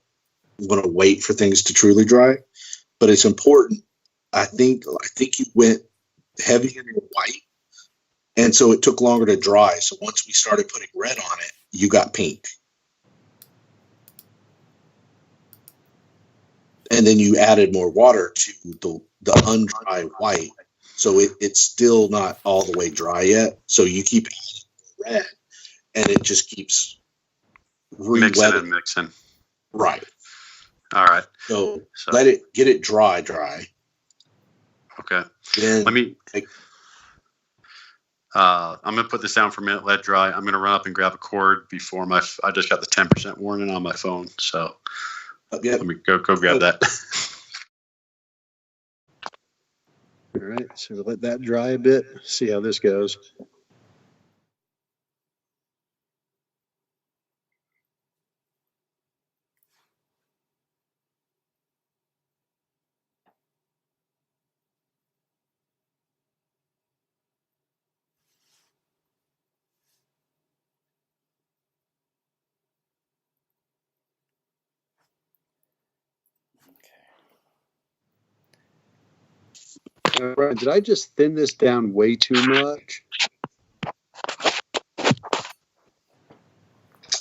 want to wait for things to truly dry. But it's important. I think you went heavy in your white, and so it took longer to dry. So once we started putting red on it, you got pink. And then you added more water to the undry white. So it's still not all the way dry yet. So you keep adding red, and it just keeps mixing. Right. All right. So get it dry. Okay. Then let me. I'm gonna put this down for a minute. Let it dry. I'm gonna run up and grab a cord before I just got the 10% warning on my phone. So let me go grab that. All right, so let that dry a bit. See how this goes. All right, did I just thin this down way too much?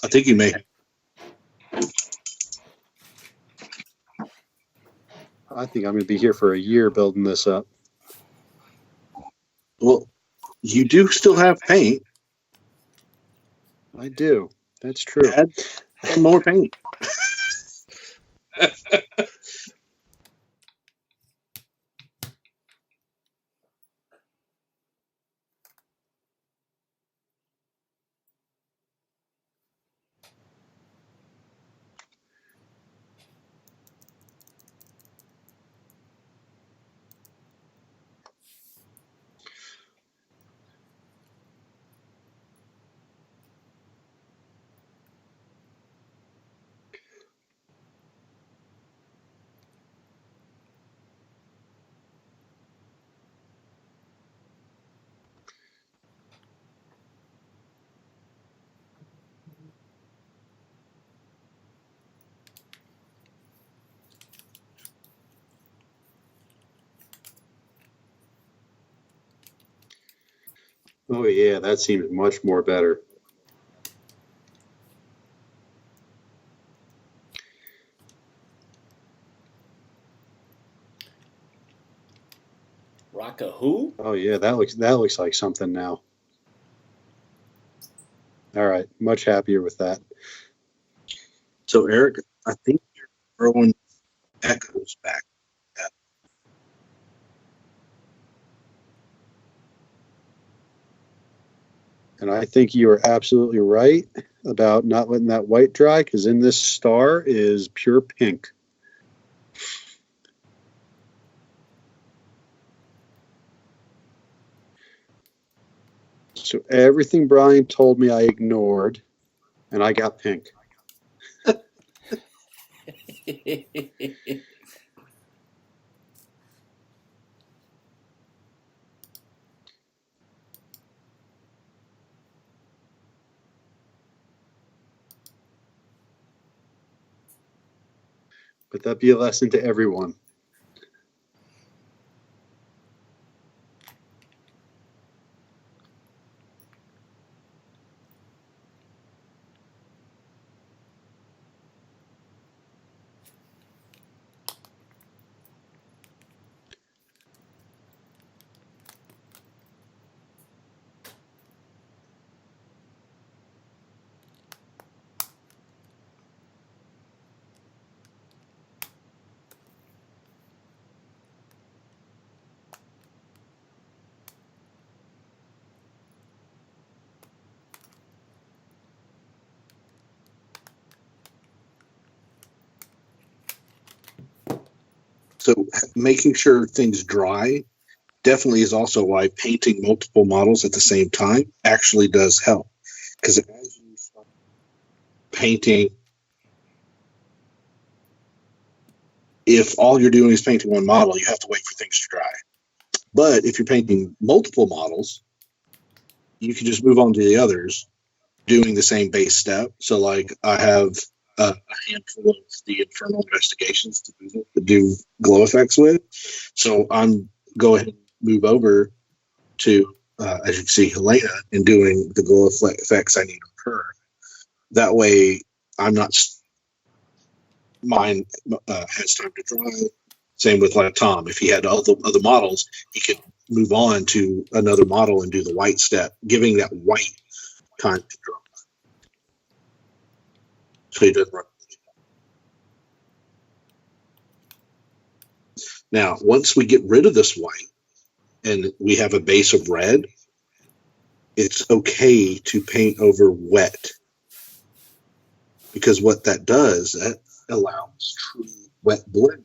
I think you may. I think I'm going to be here for a year building this up. Well, you do still have paint. I do. That's true. Add some more paint. Oh, yeah, that seems much more better. Rock a who? Oh, yeah, that looks like something now. All right, much happier with that. So, Eric, I think you're throwing echoes back. And I think you are absolutely right about not letting that white dry, because in this star is pure pink. So everything Brian told me I ignored, and I got pink. But that be a lesson to everyone. So, making sure things dry definitely is also why painting multiple models at the same time actually does help. Because as you start painting, if all you're doing is painting one model, you have to wait for things to dry. But if you're painting multiple models, you can just move on to the others doing the same base step. So, like, I have a handful of the Infernal Investigations to do glow effects with. So, I'm go ahead and move over to, as you can see, Helena, and doing the glow effects I need on her. That way, I'm not. Mine has time to dry. Same with like Tom. If he had other models, he could move on to another model and do the white step, giving that white time to dry. So he doesn't run. Now, once we get rid of this white and we have a base of red, it's okay to paint over wet, because what that does, that allows true wet blending,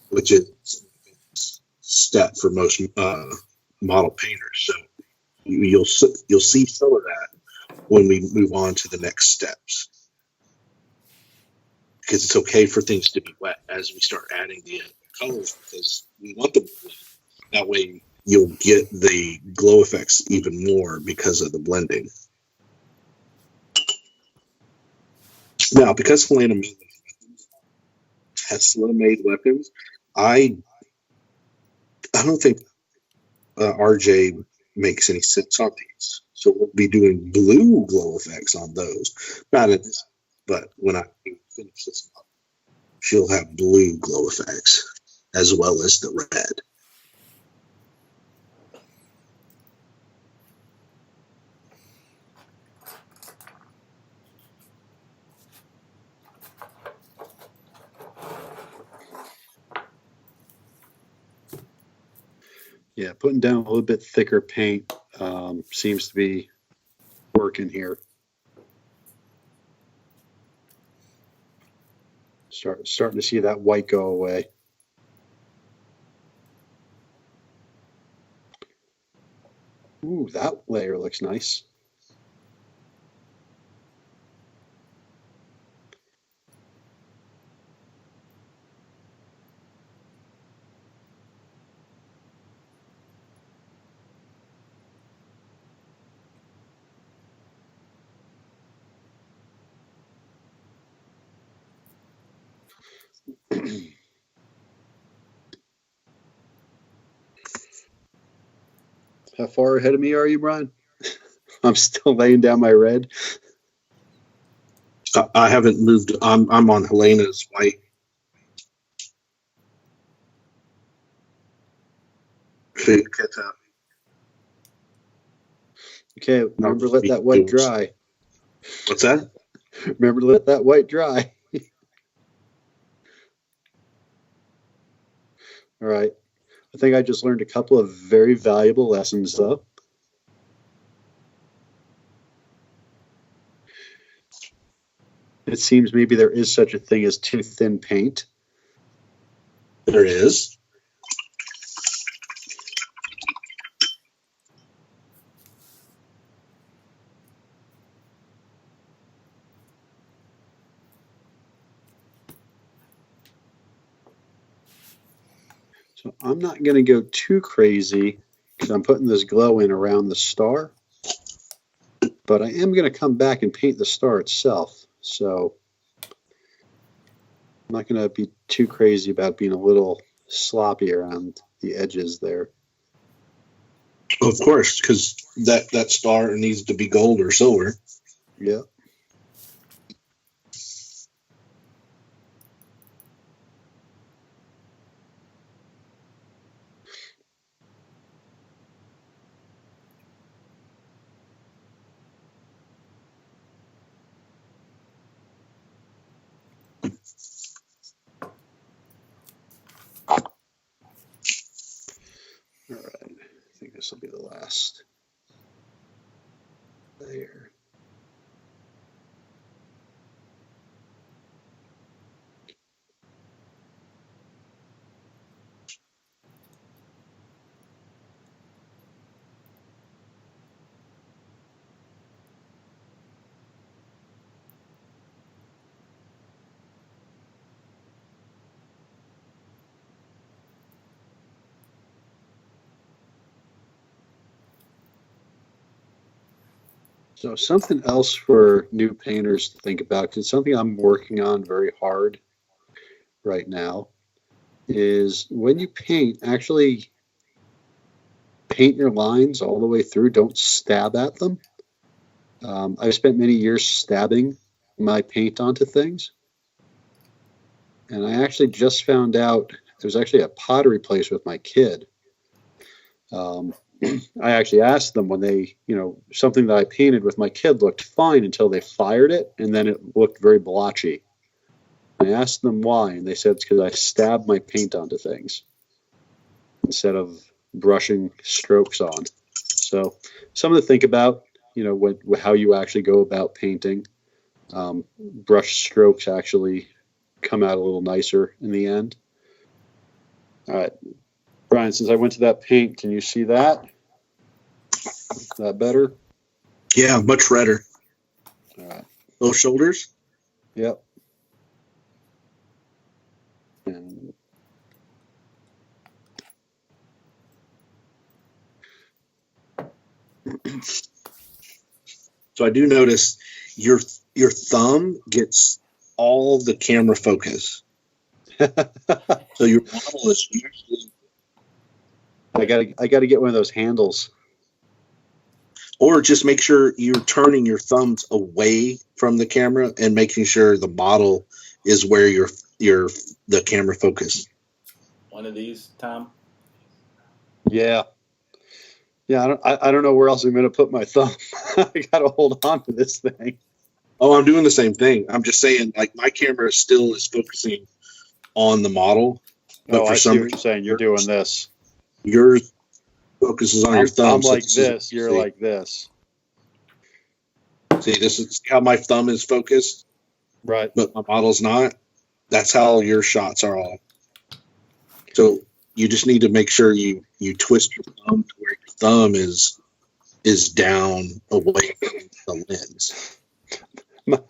which is a step for most model painters. So you'll see some of that when we move on to the next steps, because it's okay for things to be wet as we start adding the colors, because we want them to blend. That way you'll get the glow effects even more because of the blending. Now, because Helena made Tesla made weapons, I don't think RJ makes any sense on these. So we'll be doing blue glow effects on those. Not in this, but when I finish this up, she'll have blue glow effects as well as the red. Yeah, putting down a little bit thicker paint seems to be working here. Starting to see that white go away. Ooh, that layer looks nice. How far ahead of me are you, Brian? I'm still laying down my red. I haven't moved. I'm on Helena's white. Okay, remember to let that white dry. What's that? Remember to let that white dry. All right. I think I just learned a couple of very valuable lessons, though. It seems maybe there is such a thing as too thin paint. There is. So I'm not going to go too crazy because I'm putting this glow in around the star. But I am going to come back and paint the star itself. So I'm not going to be too crazy about being a little sloppy around the edges there. Of course, because that star needs to be gold or silver. Yeah. All right, I think this will be the last layer. So something else for new painters to think about, because something I'm working on very hard right now, is when you paint, actually paint your lines all the way through. Don't stab at them. I've spent many years stabbing my paint onto things. And I actually just found out there's actually a pottery place with my kid. I actually asked them when they, something that I painted with my kid looked fine until they fired it, and then it looked very blotchy. I asked them why, and they said it's because I stabbed my paint onto things instead of brushing strokes on. So something to think about, how you actually go about painting. Brush strokes actually come out a little nicer in the end. All right, Brian, since I went to that paint, can you see that? Is that better? Yeah, much redder. All right. Those shoulders? Yep. And so I do notice your thumb gets all the camera focus. So your model is usually. I gotta get one of those handles. Or just make sure you're turning your thumbs away from the camera and making sure the model is where the camera focus. One of these, Tom? Yeah. Yeah, I don't know where else I'm going to put my thumb. I got to hold on to this thing. Oh, I'm doing the same thing. I'm just saying, like, my camera still is focusing on the model. But I see what you're saying. You're doing this. Yours focuses on your thumb. I'm like this. You're like this. See, this is how my thumb is focused. Right. But my model's not. That's how your shots are all. So you just need to make sure you twist your thumb to where your thumb is down away from the lens.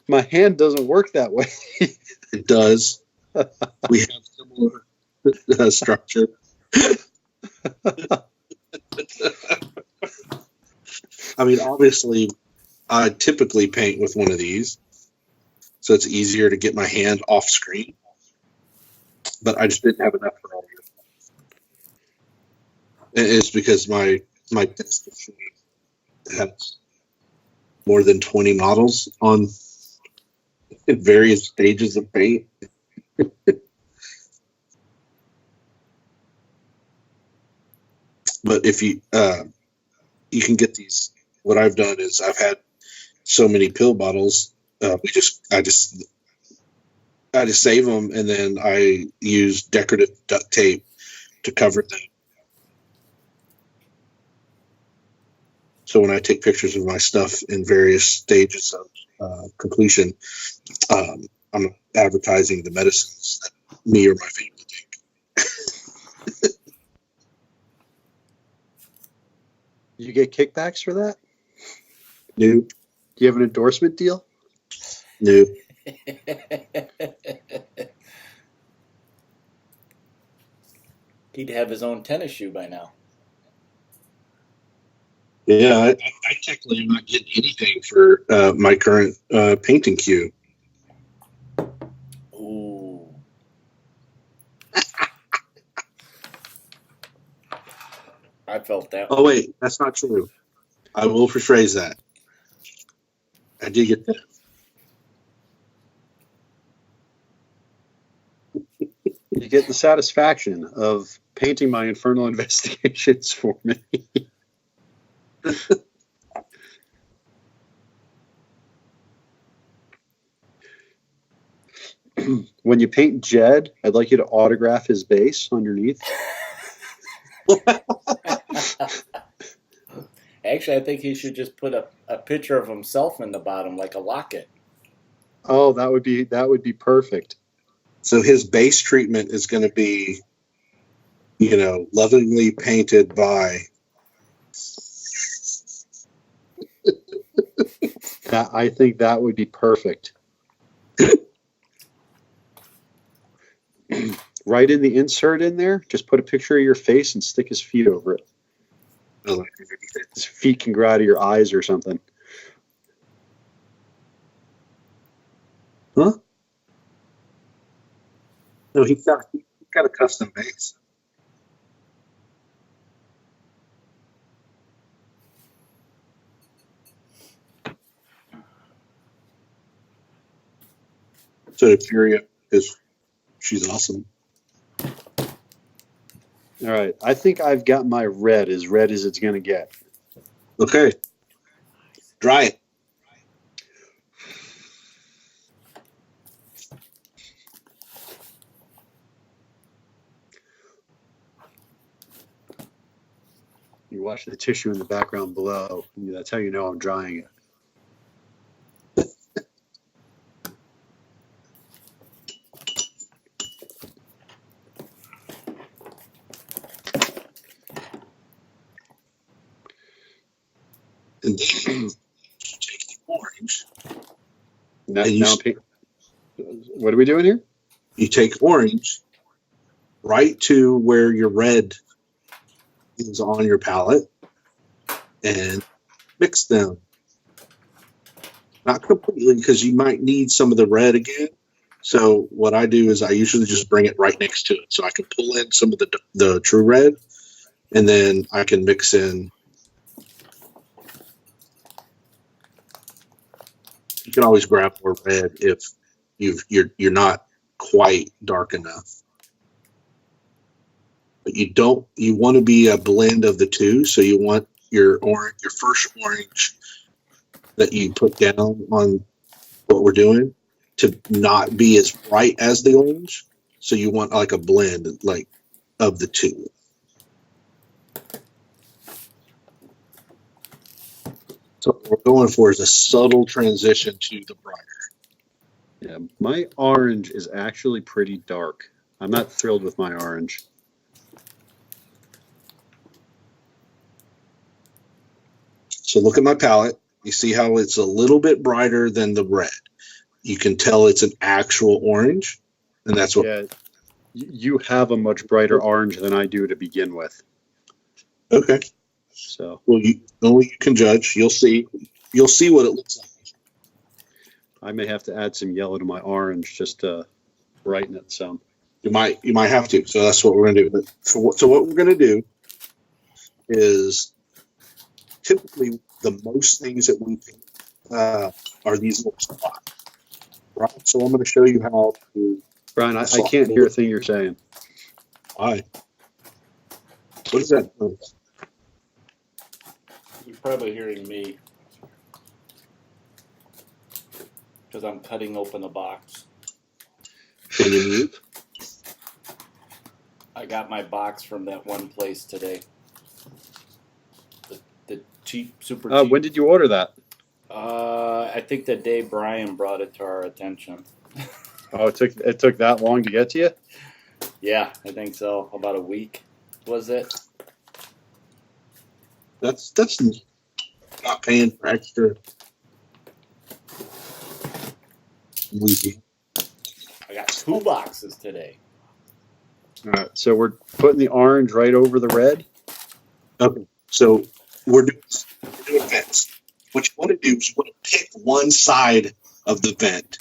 My hand doesn't work that way. It does. We have similar structure. I mean, obviously, I typically paint with one of these, so it's easier to get my hand off screen. But I just didn't have enough for all of it. It's because my desk has more than 20 models on various stages of paint. But if you can get these, what I've done is I've had so many pill bottles. I just save them, and then I use decorative duct tape to cover them. So when I take pictures of my stuff in various stages of completion, I'm advertising the medicines that me or my family take. You get kickbacks for that? Nope. Do you have an endorsement deal? Nope. He'd have his own tennis shoe by now. Yeah, I technically am not getting anything for my current painting queue. Ooh. I felt that. Oh, wait, that's not true. I will rephrase that. I did get that. You get the satisfaction of painting my infernal investigations for me. When you paint Jed, I'd like you to autograph his base underneath. Actually, I think he should just put a picture of himself in the bottom, like a locket. Oh, that would be perfect. So his base treatment is going to be, lovingly painted by. I think that would be perfect. Right in the insert in there, just put a picture of your face and stick his feet over it. His feet can grow out of your eyes or something. Huh? No, he's got a custom base. So Furia she's awesome. All right, I think I've got my red as it's going to get. Okay. Dry it. You watch the tissue in the background below. That's how you know I'm drying it. And then you take the orange. What are we doing here? You take orange right to where your red is on your palette and mix them. Not completely, because you might need some of the red again. So what I do is I usually just bring it right next to it, so I can pull in some of the true red, and then I can mix in. You can always grab more red if you're not quite dark enough. But you want to be a blend of the two. So you want your first orange that you put down on what we're doing to not be as bright as the orange. So you want like a blend like of the two. So what we're going for is a subtle transition to the brighter. Yeah, my orange is actually pretty dark. I'm not thrilled with my orange. So look at my palette. You see how it's a little bit brighter than the red. You can tell it's an actual orange, and that's what. Yeah, you have a much brighter orange than I do to begin with. Okay. So well, only you can judge. You'll see what it looks like. I may have to add some yellow to my orange just to brighten it some. You might have to. So that's what we're going to do. So what we're going to do is typically the most things that we paint are these little slots. Right? So I'm going to show you how to. Brian, I can't hear a thing you're saying. Why? What is that? You're probably hearing me because I'm cutting open a box. Can you mute? I got my box from that one place today. The cheap, super cheap. When did you order that? I think the day Brian brought it to our attention. Oh, it took that long to get to you? Yeah, I think so. About a week, was it? That's not paying for extra. I got 2 boxes today. All right, so we're putting the orange right over the red. Okay, so we're doing vents. What you want to do is you want to pick one side of the vent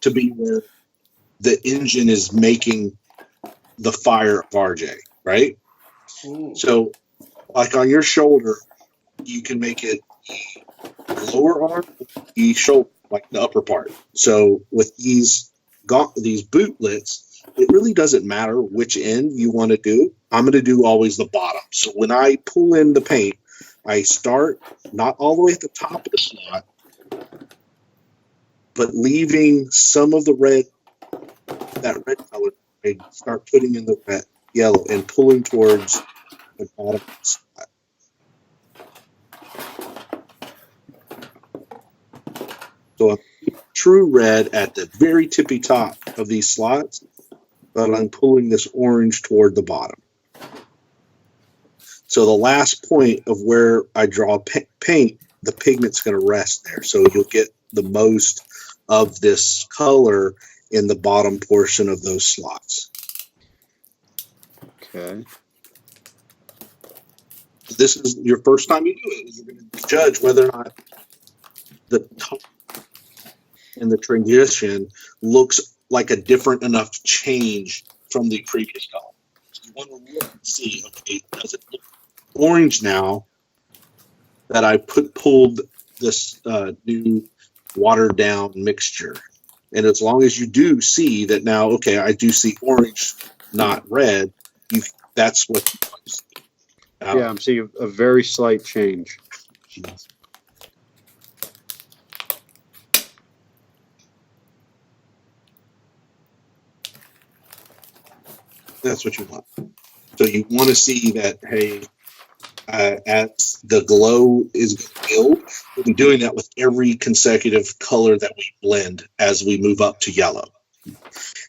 to be where the engine is making the fire of RJ, right? Ooh. So, like on your shoulder, you can make it the lower arm, the shoulder, like the upper part. So with these bootlets, it really doesn't matter which end you want to do. I'm going to do always the bottom. So when I pull in the paint, I start not all the way at the top of the slot, but leaving some of the red, that red color, I start putting in the red, yellow, and pulling towards the bottom of the slot. So I'm true red at the very tippy top of these slots, but I'm pulling this orange toward the bottom. So the last point of where I draw paint, the pigment's going to rest there. So you'll get the most of this color in the bottom portion of those slots. Okay. This is your first time you do it. You're going to judge whether or not the top and the transition looks like a different enough change from the previous color. So you want to look and see, okay, does it look orange now that I pulled this new watered down mixture? And as long as you do see that now, okay, I do see orange, not red, that's what you want to see. Yeah, I'm seeing a very slight change. That's what you want. So you want to see that, hey, as the glow is built, we'll be doing that with every consecutive color that we blend as we move up to yellow.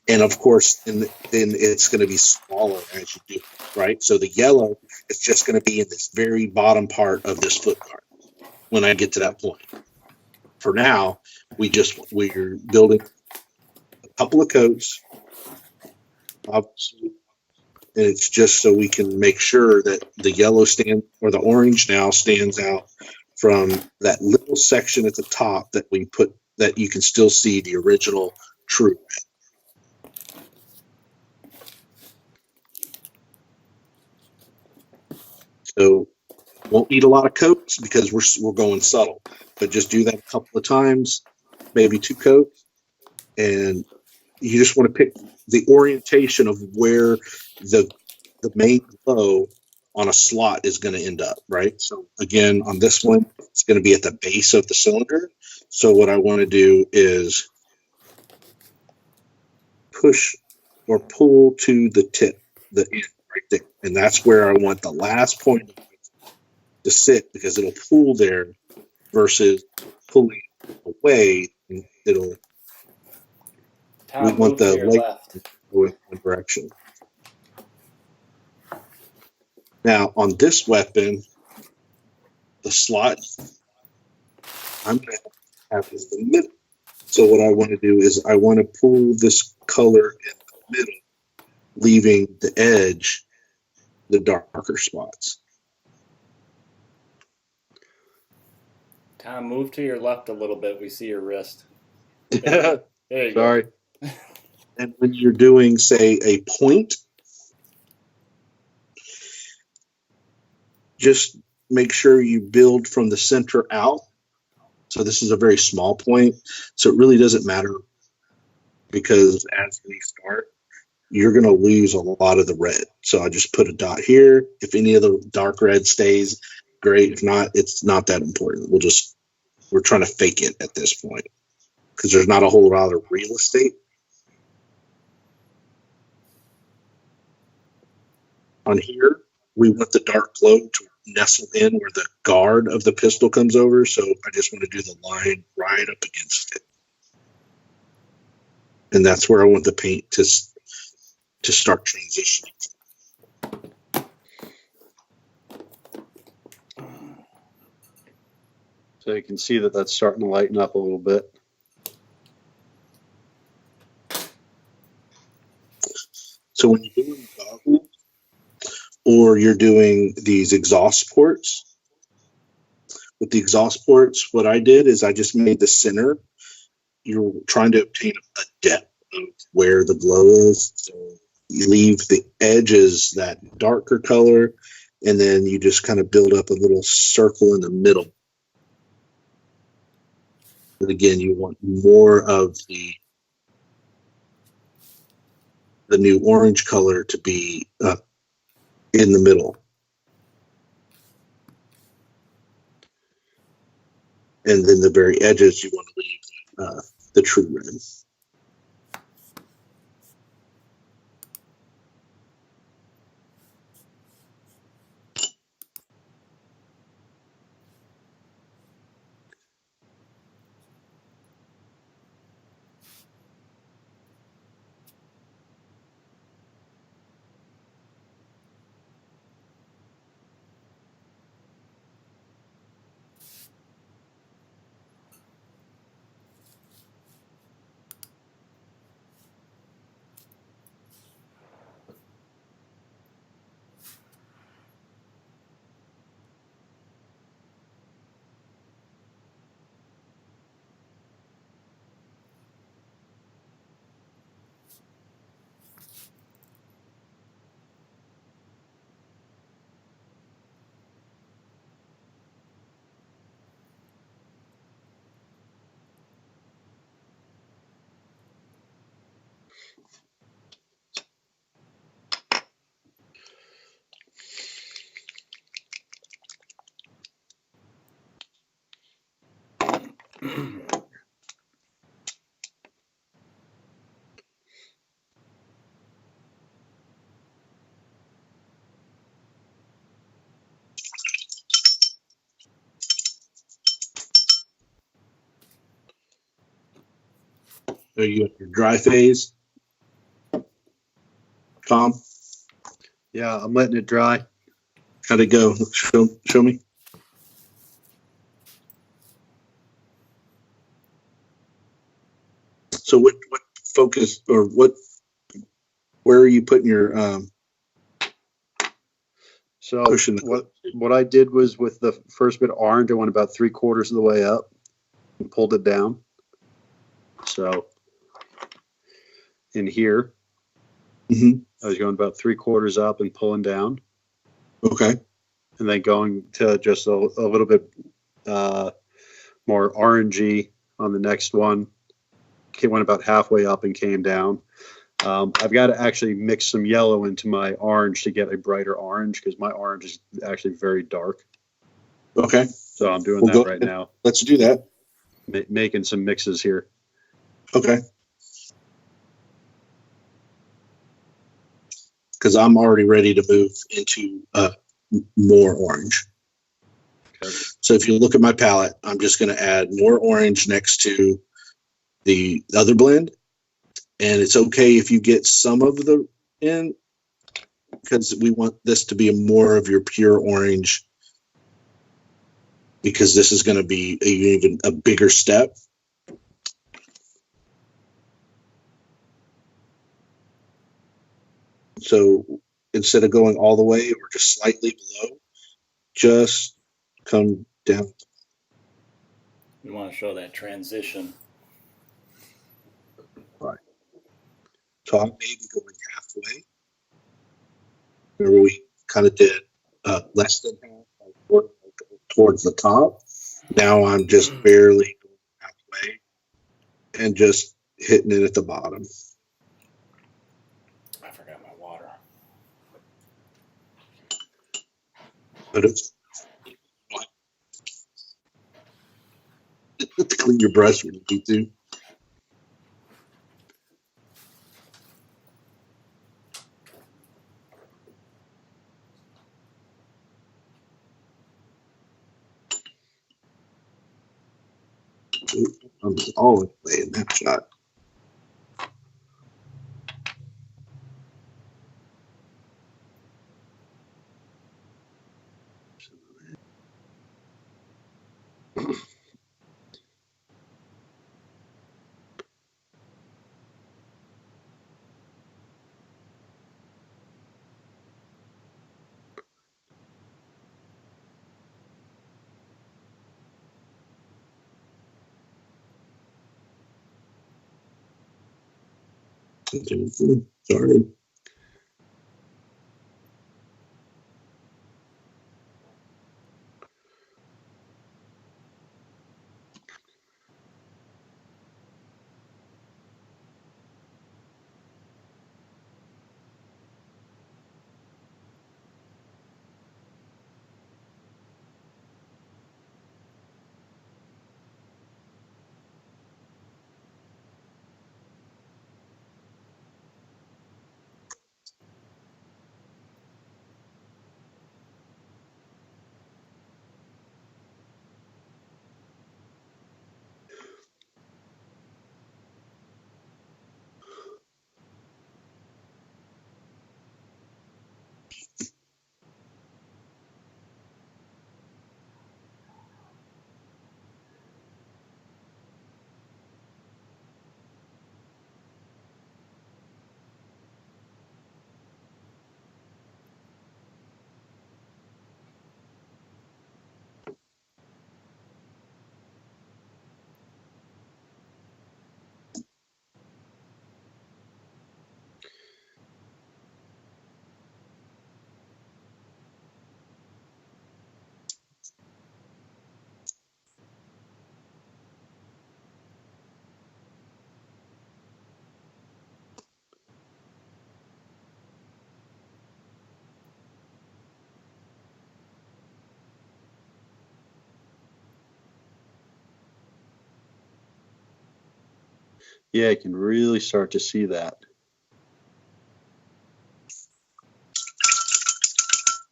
And of course, then it's going to be smaller as you do it, right? So the yellow is just going to be in this very bottom part of this foot guard when I get to that point. For now, we're building a couple of coats, obviously, and it's just so we can make sure that the yellow or the orange now stands out from that little section at the top that we put, that you can still see the original true red. So won't need a lot of coats because we're going subtle, but just do that a couple of times, maybe 2 coats, and you just want to pick the orientation of where the main glow on a slot is going to end up, right? So again, on this one, it's going to be at the base of the cylinder. So what I want to do is push or pull to the tip, the end right there. And that's where I want the last point to sit, because it'll pull there versus pulling away. And we want the leg to go in one direction. Now on this weapon, the slot I'm going to have in the middle. So what I want to do is I want to pull this color in the middle, leaving the edge, the darker spots. Tom, move to your left a little bit. We see your wrist. There you Sorry. Go. And when you're doing, say, a point, just make sure you build from the center out So this is a very small point. So it really doesn't matter, because as we start, you're going to lose a lot of the red. So I just put a dot here. If any of the dark red stays, great. If not, it's not that important. We're trying to fake it at this point because there's not a whole lot of real estate. On here, we want the dark glow to nestle in where the guard of the pistol comes over. So I just want to do the line right up against it. And that's where I want the paint to start transitioning. So you can see that that's starting to lighten up a little bit. So when you're doing goggles or you're doing these exhaust ports, with the exhaust ports, what I did is I just made the center. You're trying to obtain a depth of where the glow is. So you leave the edges that darker color, and then you just kind of build up a little circle in the middle. And again, you want more of the new orange color to be in the middle. And then the very edges, you want to leave the true red. So you have your dry phase, Tom. Yeah, I'm letting it dry. How'd it go? Show me. So what focus or where are you putting your So pushing? what I did was with the first bit of orange, I went about 3/4 of the way up and pulled it down. So in here, I was going about 3/4 up and pulling down. Okay. And then going to just a little bit more orangey on the next one. Went about halfway up and came down. I've got to actually mix some yellow into my orange to get a brighter orange because my orange is actually very dark. Okay. So I'm doing that right now. Let's do that. Making some mixes here. Okay. Because I'm already ready to move into more orange. Okay. So if you look at my palette, I'm just going to add more orange next to the other blend. And it's okay if you get some of the in, because we want this to be more of your pure orange, because this is going to be even a bigger step. So instead of going all the way or just slightly below, just come down. You want to show that transition. Right. So I'm maybe going halfway. Remember we kind of did less than half towards the top. Now I'm just barely going halfway and just hitting it at the bottom. I forgot my water. But it's to clean your brush when you need to. I'm all the way in that shot. Sorry. Yeah, I can really start to see that.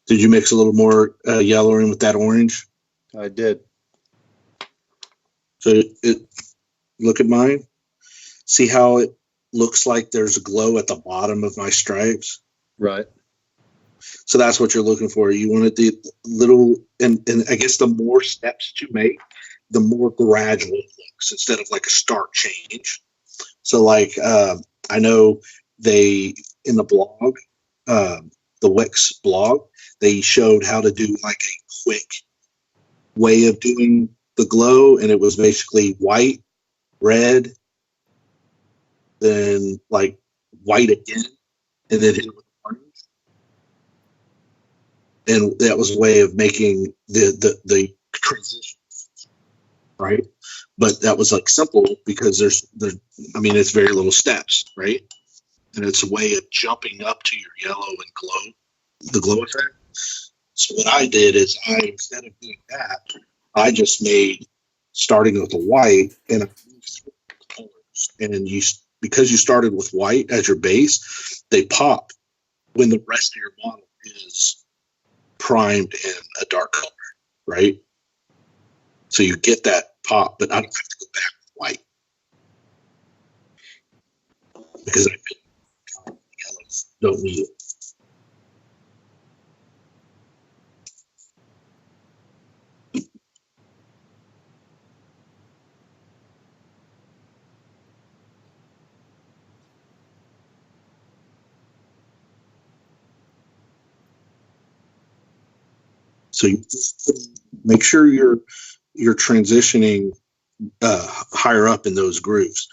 Did you mix a little more yellow in with that orange? I did. So look at mine. See how it looks like there's a glow at the bottom of my stripes? Right. So that's what you're looking for. You want the little, and I guess the more steps you make, the more gradual it looks instead of like a stark change. So like, I know they, in the blog, the Wix blog, they showed how to do like a quick way of doing the glow. And it was basically white, red, then like white again, and then hit it with orange. And that was a way of making the transition, right? But that was like simple because there's it's very little steps, right? And it's a way of jumping up to your yellow and glow, the glow effect. So what I did is instead of doing that, I just made, starting with the white, and I moved through the colors. And because you started with white as your base, they pop when the rest of your model is primed in a dark color, right? So you get that pop, but I don't have to go back with white because I feel yellows don't need it. So you make sure you're transitioning higher up in those grooves.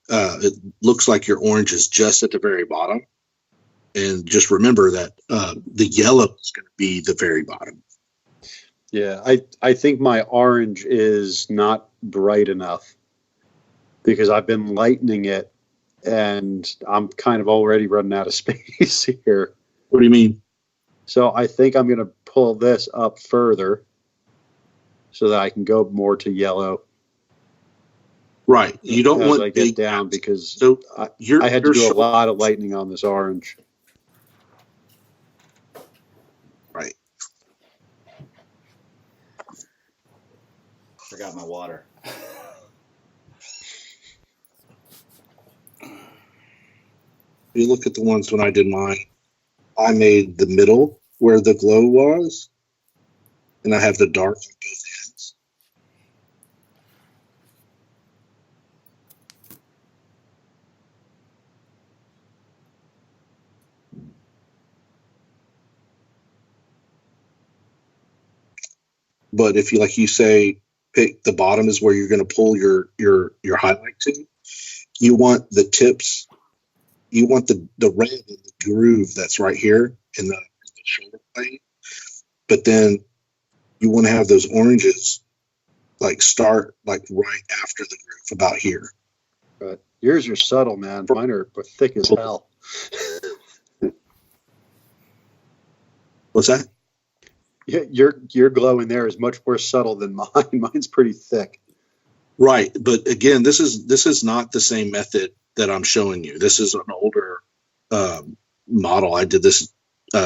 It looks like your orange is just at the very bottom, and just remember that the yellow is going to be the very bottom. Yeah, I think my orange is not bright enough because I've been lightening it and I'm kind of already running out of space here. What do you mean? So I think I'm going to pull this up further so that I can go more to yellow. Right. You don't as want I get down because so I had to do a lot of lightening on this orange. Right. Forgot my water. You look at the ones when I did mine, I made the middle where the glow was, and I have the dark on both ends. But if you, like you say, pick the bottom is where you're going to pull your highlight to. You want the tips. You want the red in the groove that's right here in the shoulder blade. But then you want to have those oranges like start like right after the groove, about here. But yours are subtle, man. Mine are thick as hell. What's that? Yeah, your glow in there is much more subtle than mine. Mine's pretty thick. Right, but again, this is not the same method that I'm showing you. This is an older model. I did this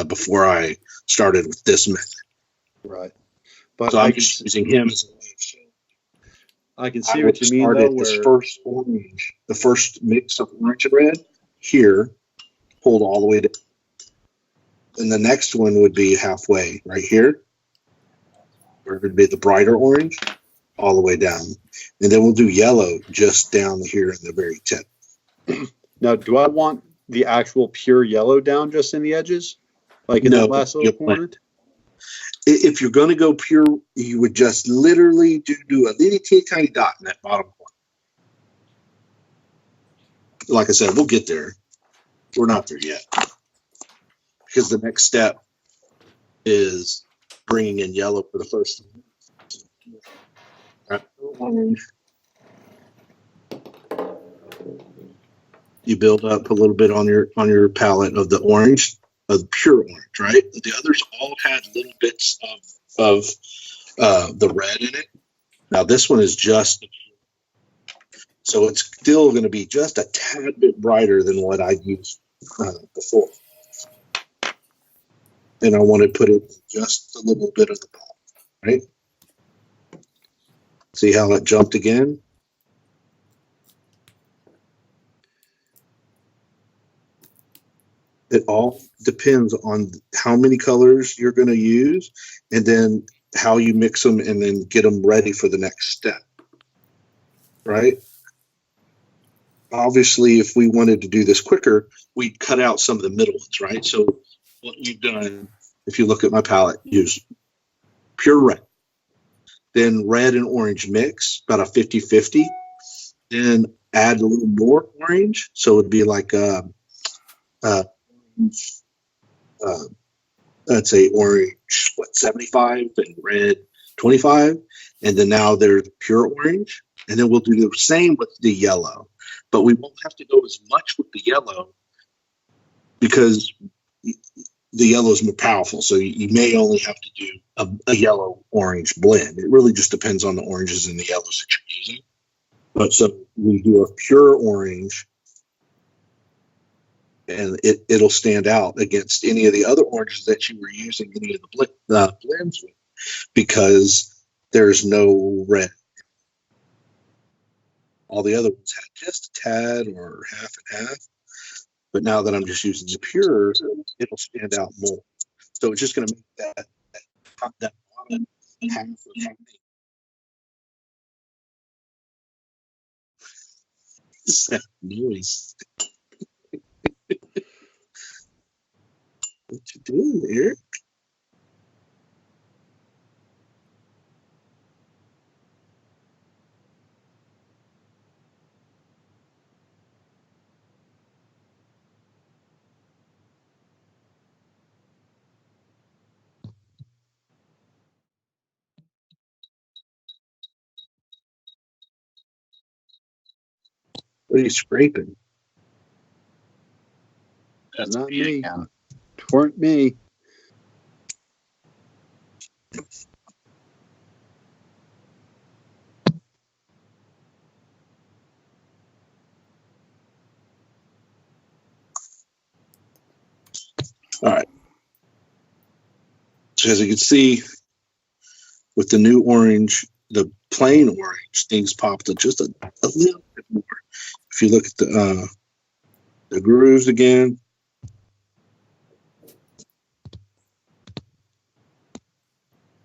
before I started with this method. Right, but so I'm just using him as a way of showing. I can see what you mean, though. This first orange, the first mix of orange and red here, pulled all the way down. And the next one would be halfway right here, where it would be the brighter orange, all the way down. And then we'll do yellow just down here in the very tip. Now, do I want the actual pure yellow down just in the edges? Like in that last little corner? If you're going to go pure, you would just literally do a little tiny dot in that bottom corner. Like I said, we'll get there. We're not there yet. Because the next step is bringing in yellow for the first time. You build up a little bit on your palette of the orange, of pure orange, right? The others all had little bits of the red in it. Now this one is just, so it's still going to be just a tad bit brighter than what I used before. And I want to put it just a little bit of the pop, right? See how it jumped again? It all depends on how many colors you're going to use and then how you mix them and then get them ready for the next step, right? Obviously, if we wanted to do this quicker, we'd cut out some of the middle ones, right? So what you've done, if you look at my palette, use pure red, then red and orange mix, about a 50-50, then add a little more orange. So it'd be like let's say orange, 75, and red 25, and then now there's pure orange, and then we'll do the same with the yellow, but we won't have to go as much with the yellow because the yellow is more powerful. So you may only have to do a yellow orange blend. It really just depends on the oranges and the yellows that you're using. But so we do a pure orange, and it'll stand out against any of the other oranges that you were using any of the blends with because there's no red. All the other ones had just a tad or half and half. But now that I'm just using the pure, it'll stand out more. So it's just going to make that bottom half of that. What's that noise? What you doing there? What are you scraping? That's not me. Tweren't me. All right. So as you can see, with the new orange, the plain orange, things popped up just a little bit more. If you look at the grooves again,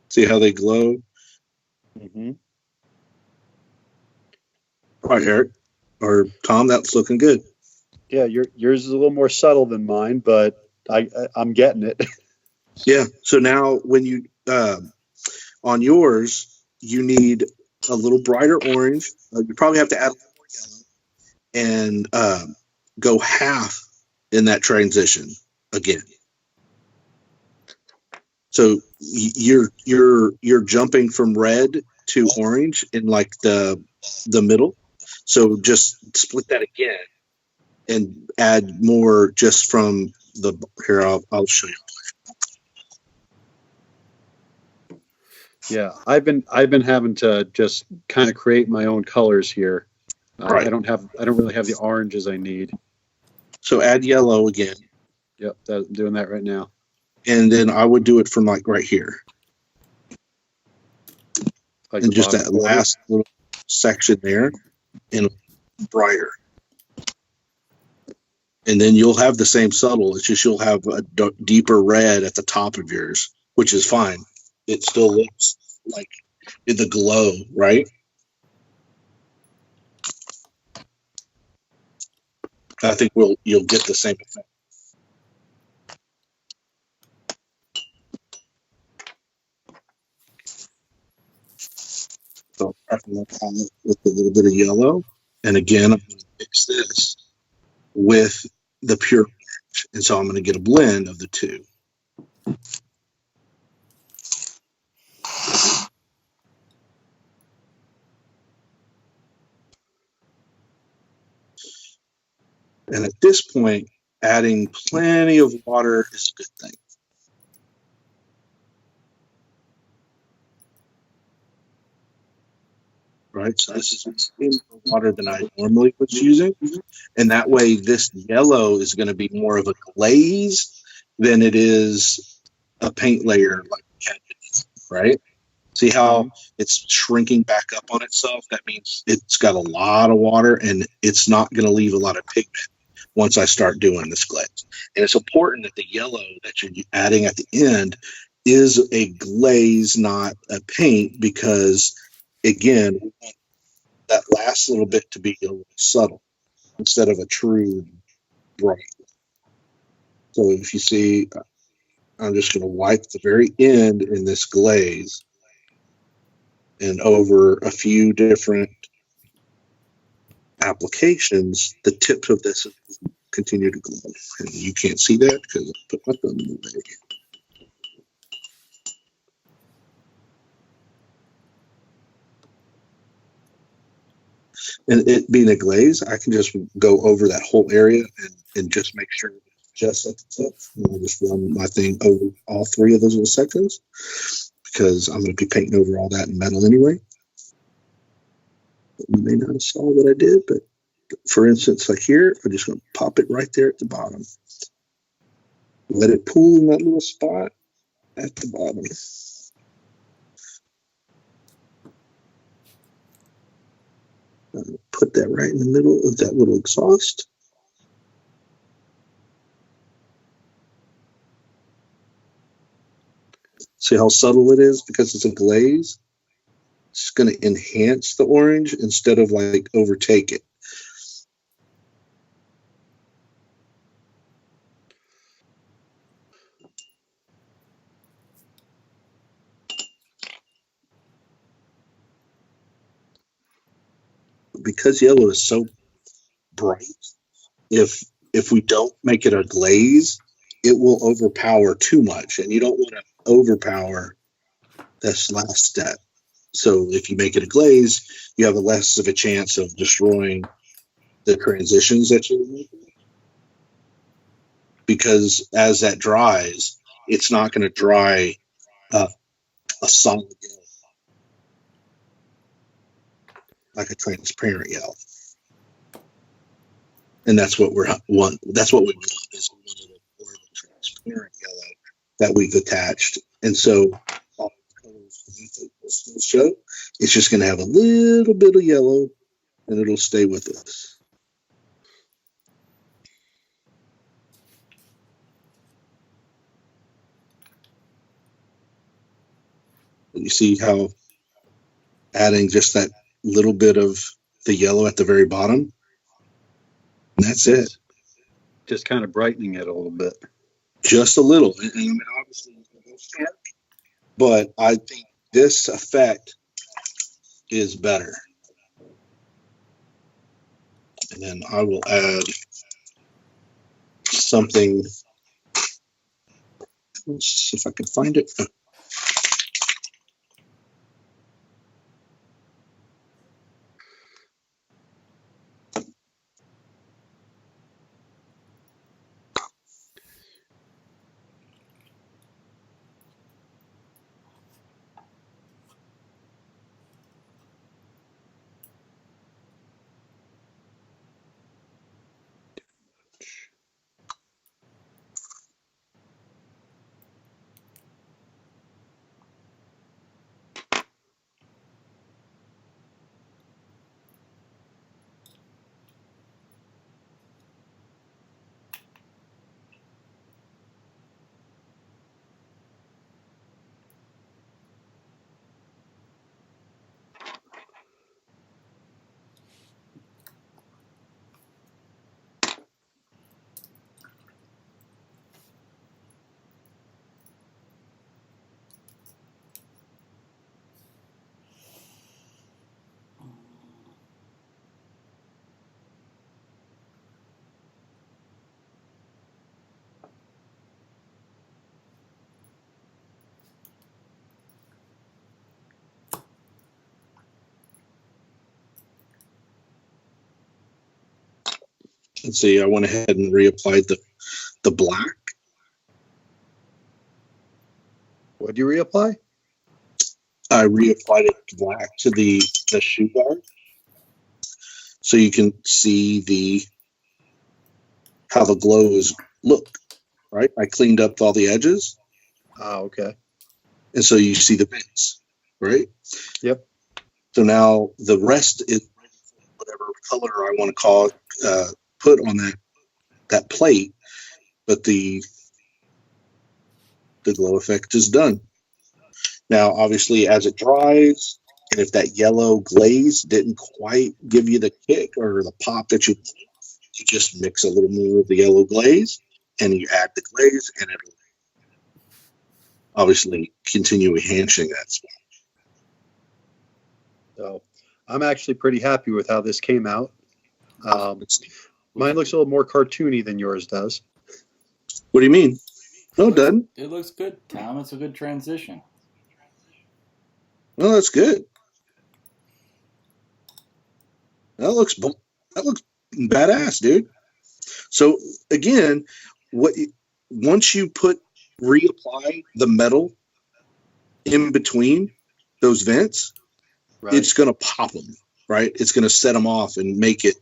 see how they glow? Mm-hmm. All right, Eric or Tom, that's looking good. Yeah, yours is a little more subtle than mine, but I'm getting it. Yeah. So now when you on yours, you need a little brighter orange. You probably have to add a little more yellow and go half in that transition again. So you're jumping from red to orange in like the middle. So just split that again and add more just from the here. I'll show you. Yeah, I've been having to just kind of create my own colors here. Right. I don't really have the oranges I need. So add yellow again. Yep, I'm doing that right now. And then I would do it from like right here. Like and just that last little section there and brighter. And then you'll have the same subtle. It's just you'll have a deeper red at the top of yours, which is fine. It still looks like the glow, right? I think you'll get the same effect. So after that, with a little bit of yellow, and again, I'm going to mix this with the pure orange, and so I'm going to get a blend of the two. And at this point, adding plenty of water is a good thing. Right, so this is more water than I normally was using, and that way this yellow is going to be more of a glaze than it is a paint layer like right? See how it's shrinking back up on itself? That means it's got a lot of water and it's not going to leave a lot of pigment once I start doing this glaze. And it's important that the yellow that you're adding at the end is a glaze, not a paint, because again, we want that last little bit to be a little subtle instead of a true bright. So if you see, I'm just going to wipe the very end in this glaze and over a few different applications, the tips of this continue to glow. And you can't see that because I put my thumb in there. And it being a glaze, I can just go over that whole area and just make sure just at the tip. And I'll just run my thing over all three of those little sections because I'm going to be painting over all that in metal anyway. You may not have saw what I did, but for instance, like here, I'm just going to pop it right there at the bottom. Let it pool in that little spot at the bottom. Put that right in the middle of that little exhaust. See how subtle it is because it's a glaze? It's going to enhance the orange instead of like overtake it. Because yellow is so bright, if we don't make it a glaze, it will overpower too much, and you don't want to overpower this last step. So if you make it a glaze, you have less of a chance of destroying the transitions that you're making. Because as that dries, it's not going to dry a solid yellow, like a transparent yellow. And that's what we want. That's what we want, is we want a more of a transparent yellow that we've attached. And so all the colors will show. It's just going to have a little bit of yellow, and it'll stay with us. You see how adding just that little bit of the yellow at the very bottom, and that's it. Just kind of brightening it a little bit. Just a little. And I mean, obviously, but I think this effect is better. And then I will add something. Let's see if I can find it. Let's see, I went ahead and reapplied the black. What did you reapply? I reapplied it black to the shoe guard, so you can see how the glows look. Right, I cleaned up all the edges. Oh, okay. And so you see the bits, right? Yep. So now the rest is whatever color I want to call it, put on that plate, but the glow effect is done. Now, obviously, as it dries, and if that yellow glaze didn't quite give you the kick or the pop that you just mix a little more of the yellow glaze, and you add the glaze, and it'll obviously continue enhancing that spot. So I'm actually pretty happy with how this came out. Mine looks a little more cartoony than yours does. What do you mean? No, it doesn't. It looks good, Tom. It's a good transition. No, that's good. That looks badass, dude. So again, once you reapply the metal in between those vents, Right. It's going to pop them, right? It's going to set them off and make it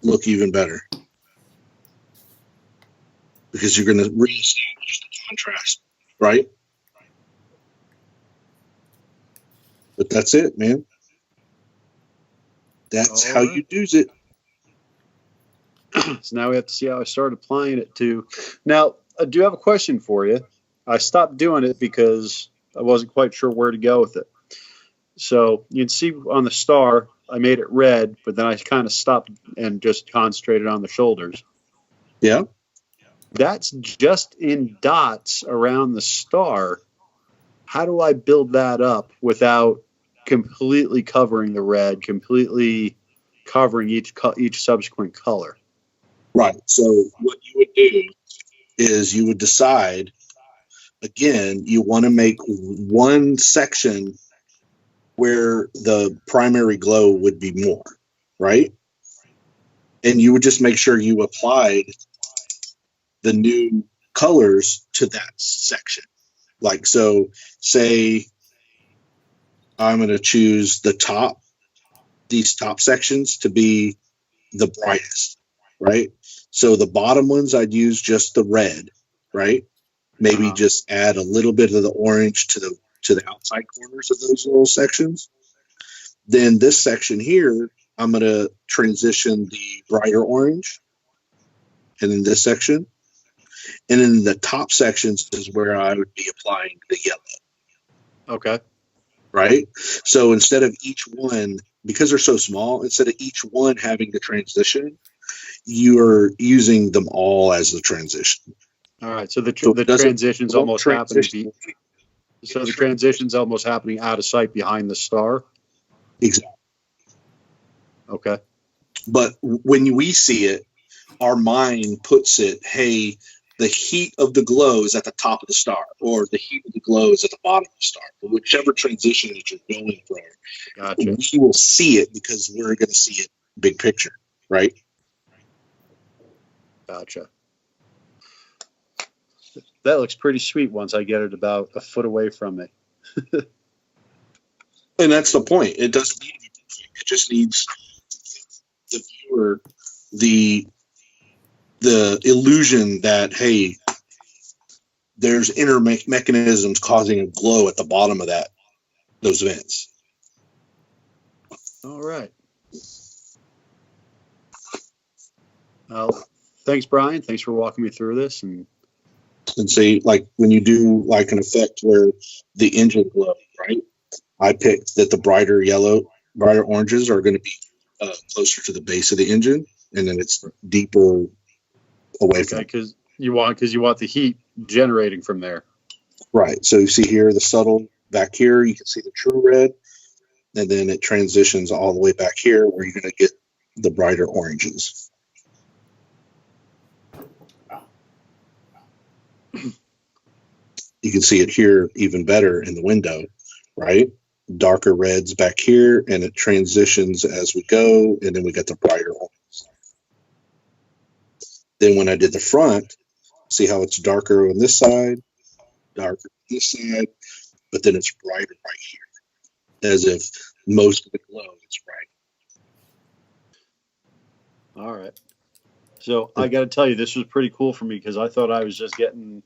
look even better, because you're going to reestablish the contrast, right? But that's it, man. That's how you do it. So now we have to see how I start applying it to. Now, I do have a question for you. I stopped doing it because I wasn't quite sure where to go with it. So you can see on the star, I made it red, but then I kind of stopped and just concentrated on the shoulders. Yeah. That's just in dots around the star. How do I build that up without completely covering the red, completely covering each subsequent color? Right. So what you would do is you would decide, again, you want to make one section where the primary glow would be more, right? and you would just make sure you applied the new colors to that section. Like, so say I'm going to choose these top sections to be the brightest, right? So the bottom ones, I'd use just the red, right? Maybe just add a little bit of the orange to the outside corners of those little sections. Then this section here, I'm going to transition the brighter orange. And in this section, and in the top sections is where I would be applying the yellow. Okay. Right? So instead of each one, because they're so small, instead of each one having the transition, you're using them all as the transition. All right. So the transition's almost happening. So the transition's almost happening out of sight behind the star. Exactly. Okay. But when we see it, our mind puts it, hey, the heat of the glow is at the top of the star, or the heat of the glow is at the bottom of the star. But whichever transition that you're going for, gotcha. We will see it because we're going to see it big picture, right? Gotcha. That looks pretty sweet once I get it about a foot away from it. And that's the point. It doesn't need to be perfect. It just needs the viewer the illusion that, hey, there's inner mechanisms causing a glow at the bottom of those vents. All right. Well, thanks, Brian. Thanks for walking me through this. And say, like, when you do like an effect where the engine glow, right? I picked that the brighter oranges are going to be closer to the base of the engine, and then it's deeper away from. Because you want the heat generating from there. Right. So you see here the subtle back here. You can see the true red, and then it transitions all the way back here where you're going to get the brighter oranges. You can see it here even better in the window, right? Darker reds back here, and it transitions as we go, and then we get the brighter oranges. Then when I did the front, see how it's darker on this side, darker on this side, but then it's brighter right here, as if most of the glow is bright. All right. So I got to tell you, this was pretty cool for me because I thought I was just getting,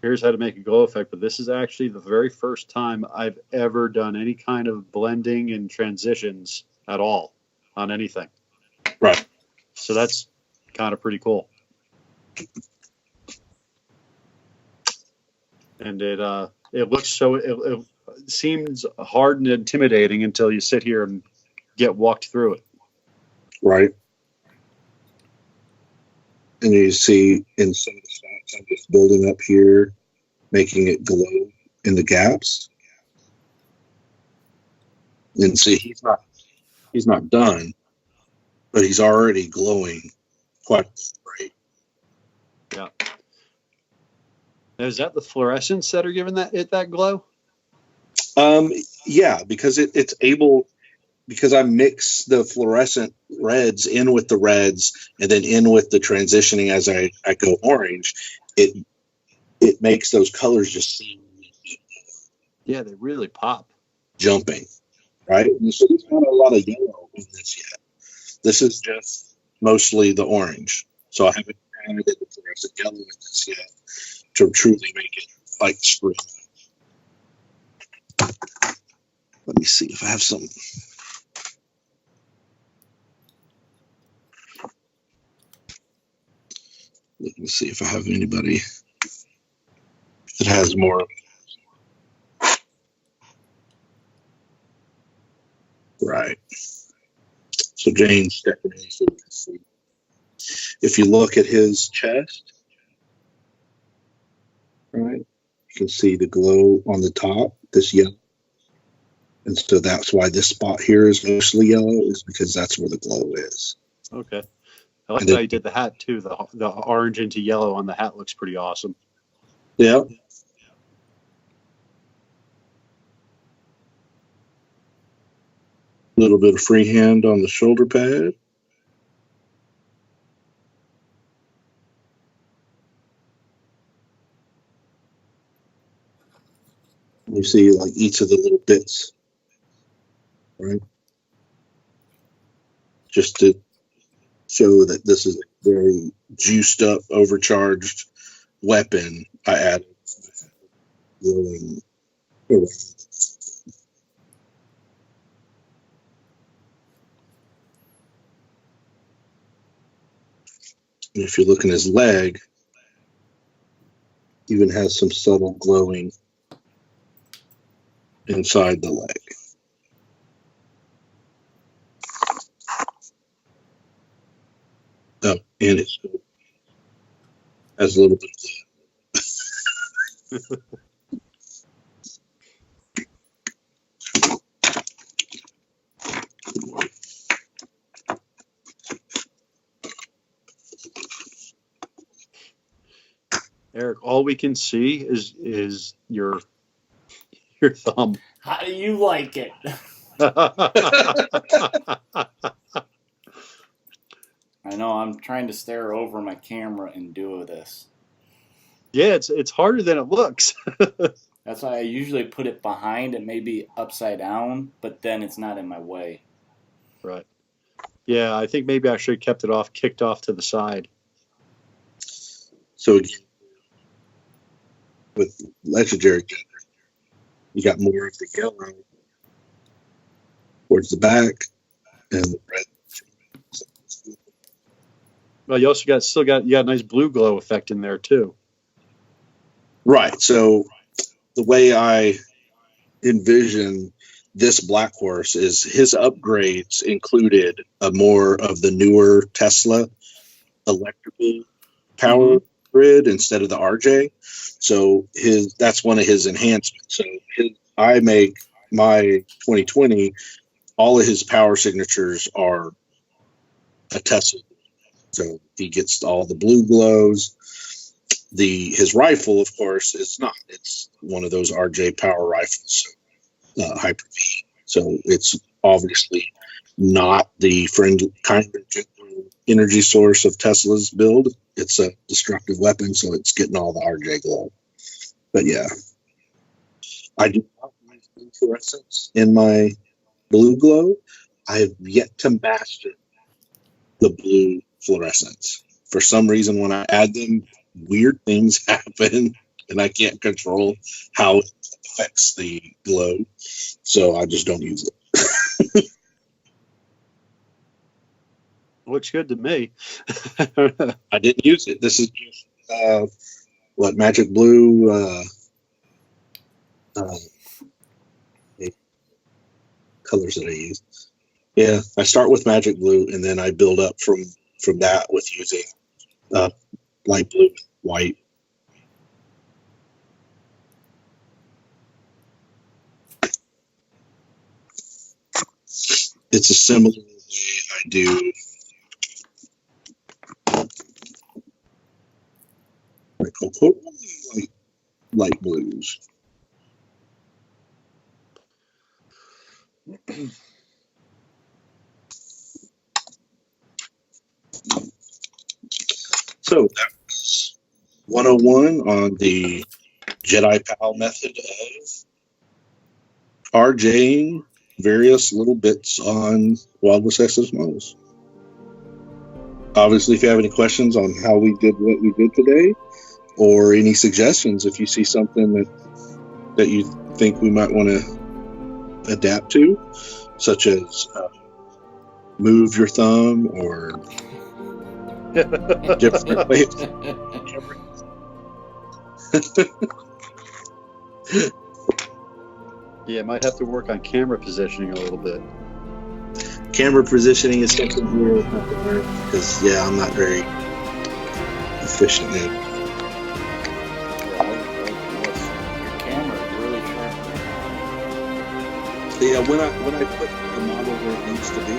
here's how to make a glow effect, but this is actually the very first time I've ever done any kind of blending and transitions at all on anything. Right. So that's kind of pretty cool. And it looks so, it seems hard and intimidating until you sit here and get walked through it. Right. And you see in some of the spots, I'm just building up here, making it glow in the gaps. And see, he's not done, but he's already glowing quite bright. Yeah. Now, is that the fluorescents that are giving that glow? Yeah, because it's able, because I mix the fluorescent reds in with the reds and then in with the transitioning as I go orange, it makes those colors just seem, yeah, they really pop. Jumping, right? And so there's not a lot of yellow in this yet. This is just mostly the orange. So I haven't added the fluorescent yellow in this yet to truly make it like spring. Let me see if I have some. Let me see if I have anybody that has more. Right. So Jane's stepping in. So you can see. If you look at his chest, right, you can see the glow on the top, this yellow. And so that's why this spot here is mostly yellow, is because that's where the glow is. Okay. I like how you did the hat too. The orange into yellow on the hat looks pretty awesome. Yeah. A little bit of freehand on the shoulder pad. You see like each of the little bits, right? Just to show that this is a very juiced up, overcharged weapon. I added glowing around. And if you look in his leg, even has some subtle glowing inside the leg. Oh, and it has a little bit of Eric, all we can see is your thumb. How do you like it? I know, I'm trying to stare over my camera and do this. Yeah, it's harder than it looks. That's why I usually put it behind and maybe upside down, but then it's not in my way. Right. Yeah, I think maybe I should have kept it kicked off to the side. So with legendary, you got more of the yellow towards the back and the red. Well, you also got a nice blue glow effect in there too. Right. So the way I envision this Black Horse is his upgrades included a more of the newer Tesla electrical power grid instead of the RJ. So that's one of his enhancements. So I make my 2020, all of his power signatures are a Tesla. So he gets all the blue glows. His rifle, of course, is not. It's one of those RJ power rifles, Hyper-V. So it's obviously not the kind of energy source of Tesla's build. It's a destructive weapon, so it's getting all the RJ glow. But yeah, I do not use blue fluorescence in my blue glow. I have yet to master the blue fluorescence. For some reason, when I add them, weird things happen, and I can't control how it affects the glow. So I just don't use it. Looks good to me. I didn't use it. This is just magic blue colors that I use. Yeah, I start with magic blue and then I build up from that with using light blue, white. It's a similar way I do light blues. So that was 101 on the Jedi Pal method of RJing various little bits on Wild West Texas models. Obviously, if you have any questions on how we did what we did today, or any suggestions, if you see something that you think we might want to adapt to, such as move your thumb or different ways. Yeah, might have to work on camera positioning a little bit. Camera positioning is something we'll have to learn because, I'm not very efficient in it. Your camera is really sharp. Yeah, when I put the model where it needs to be,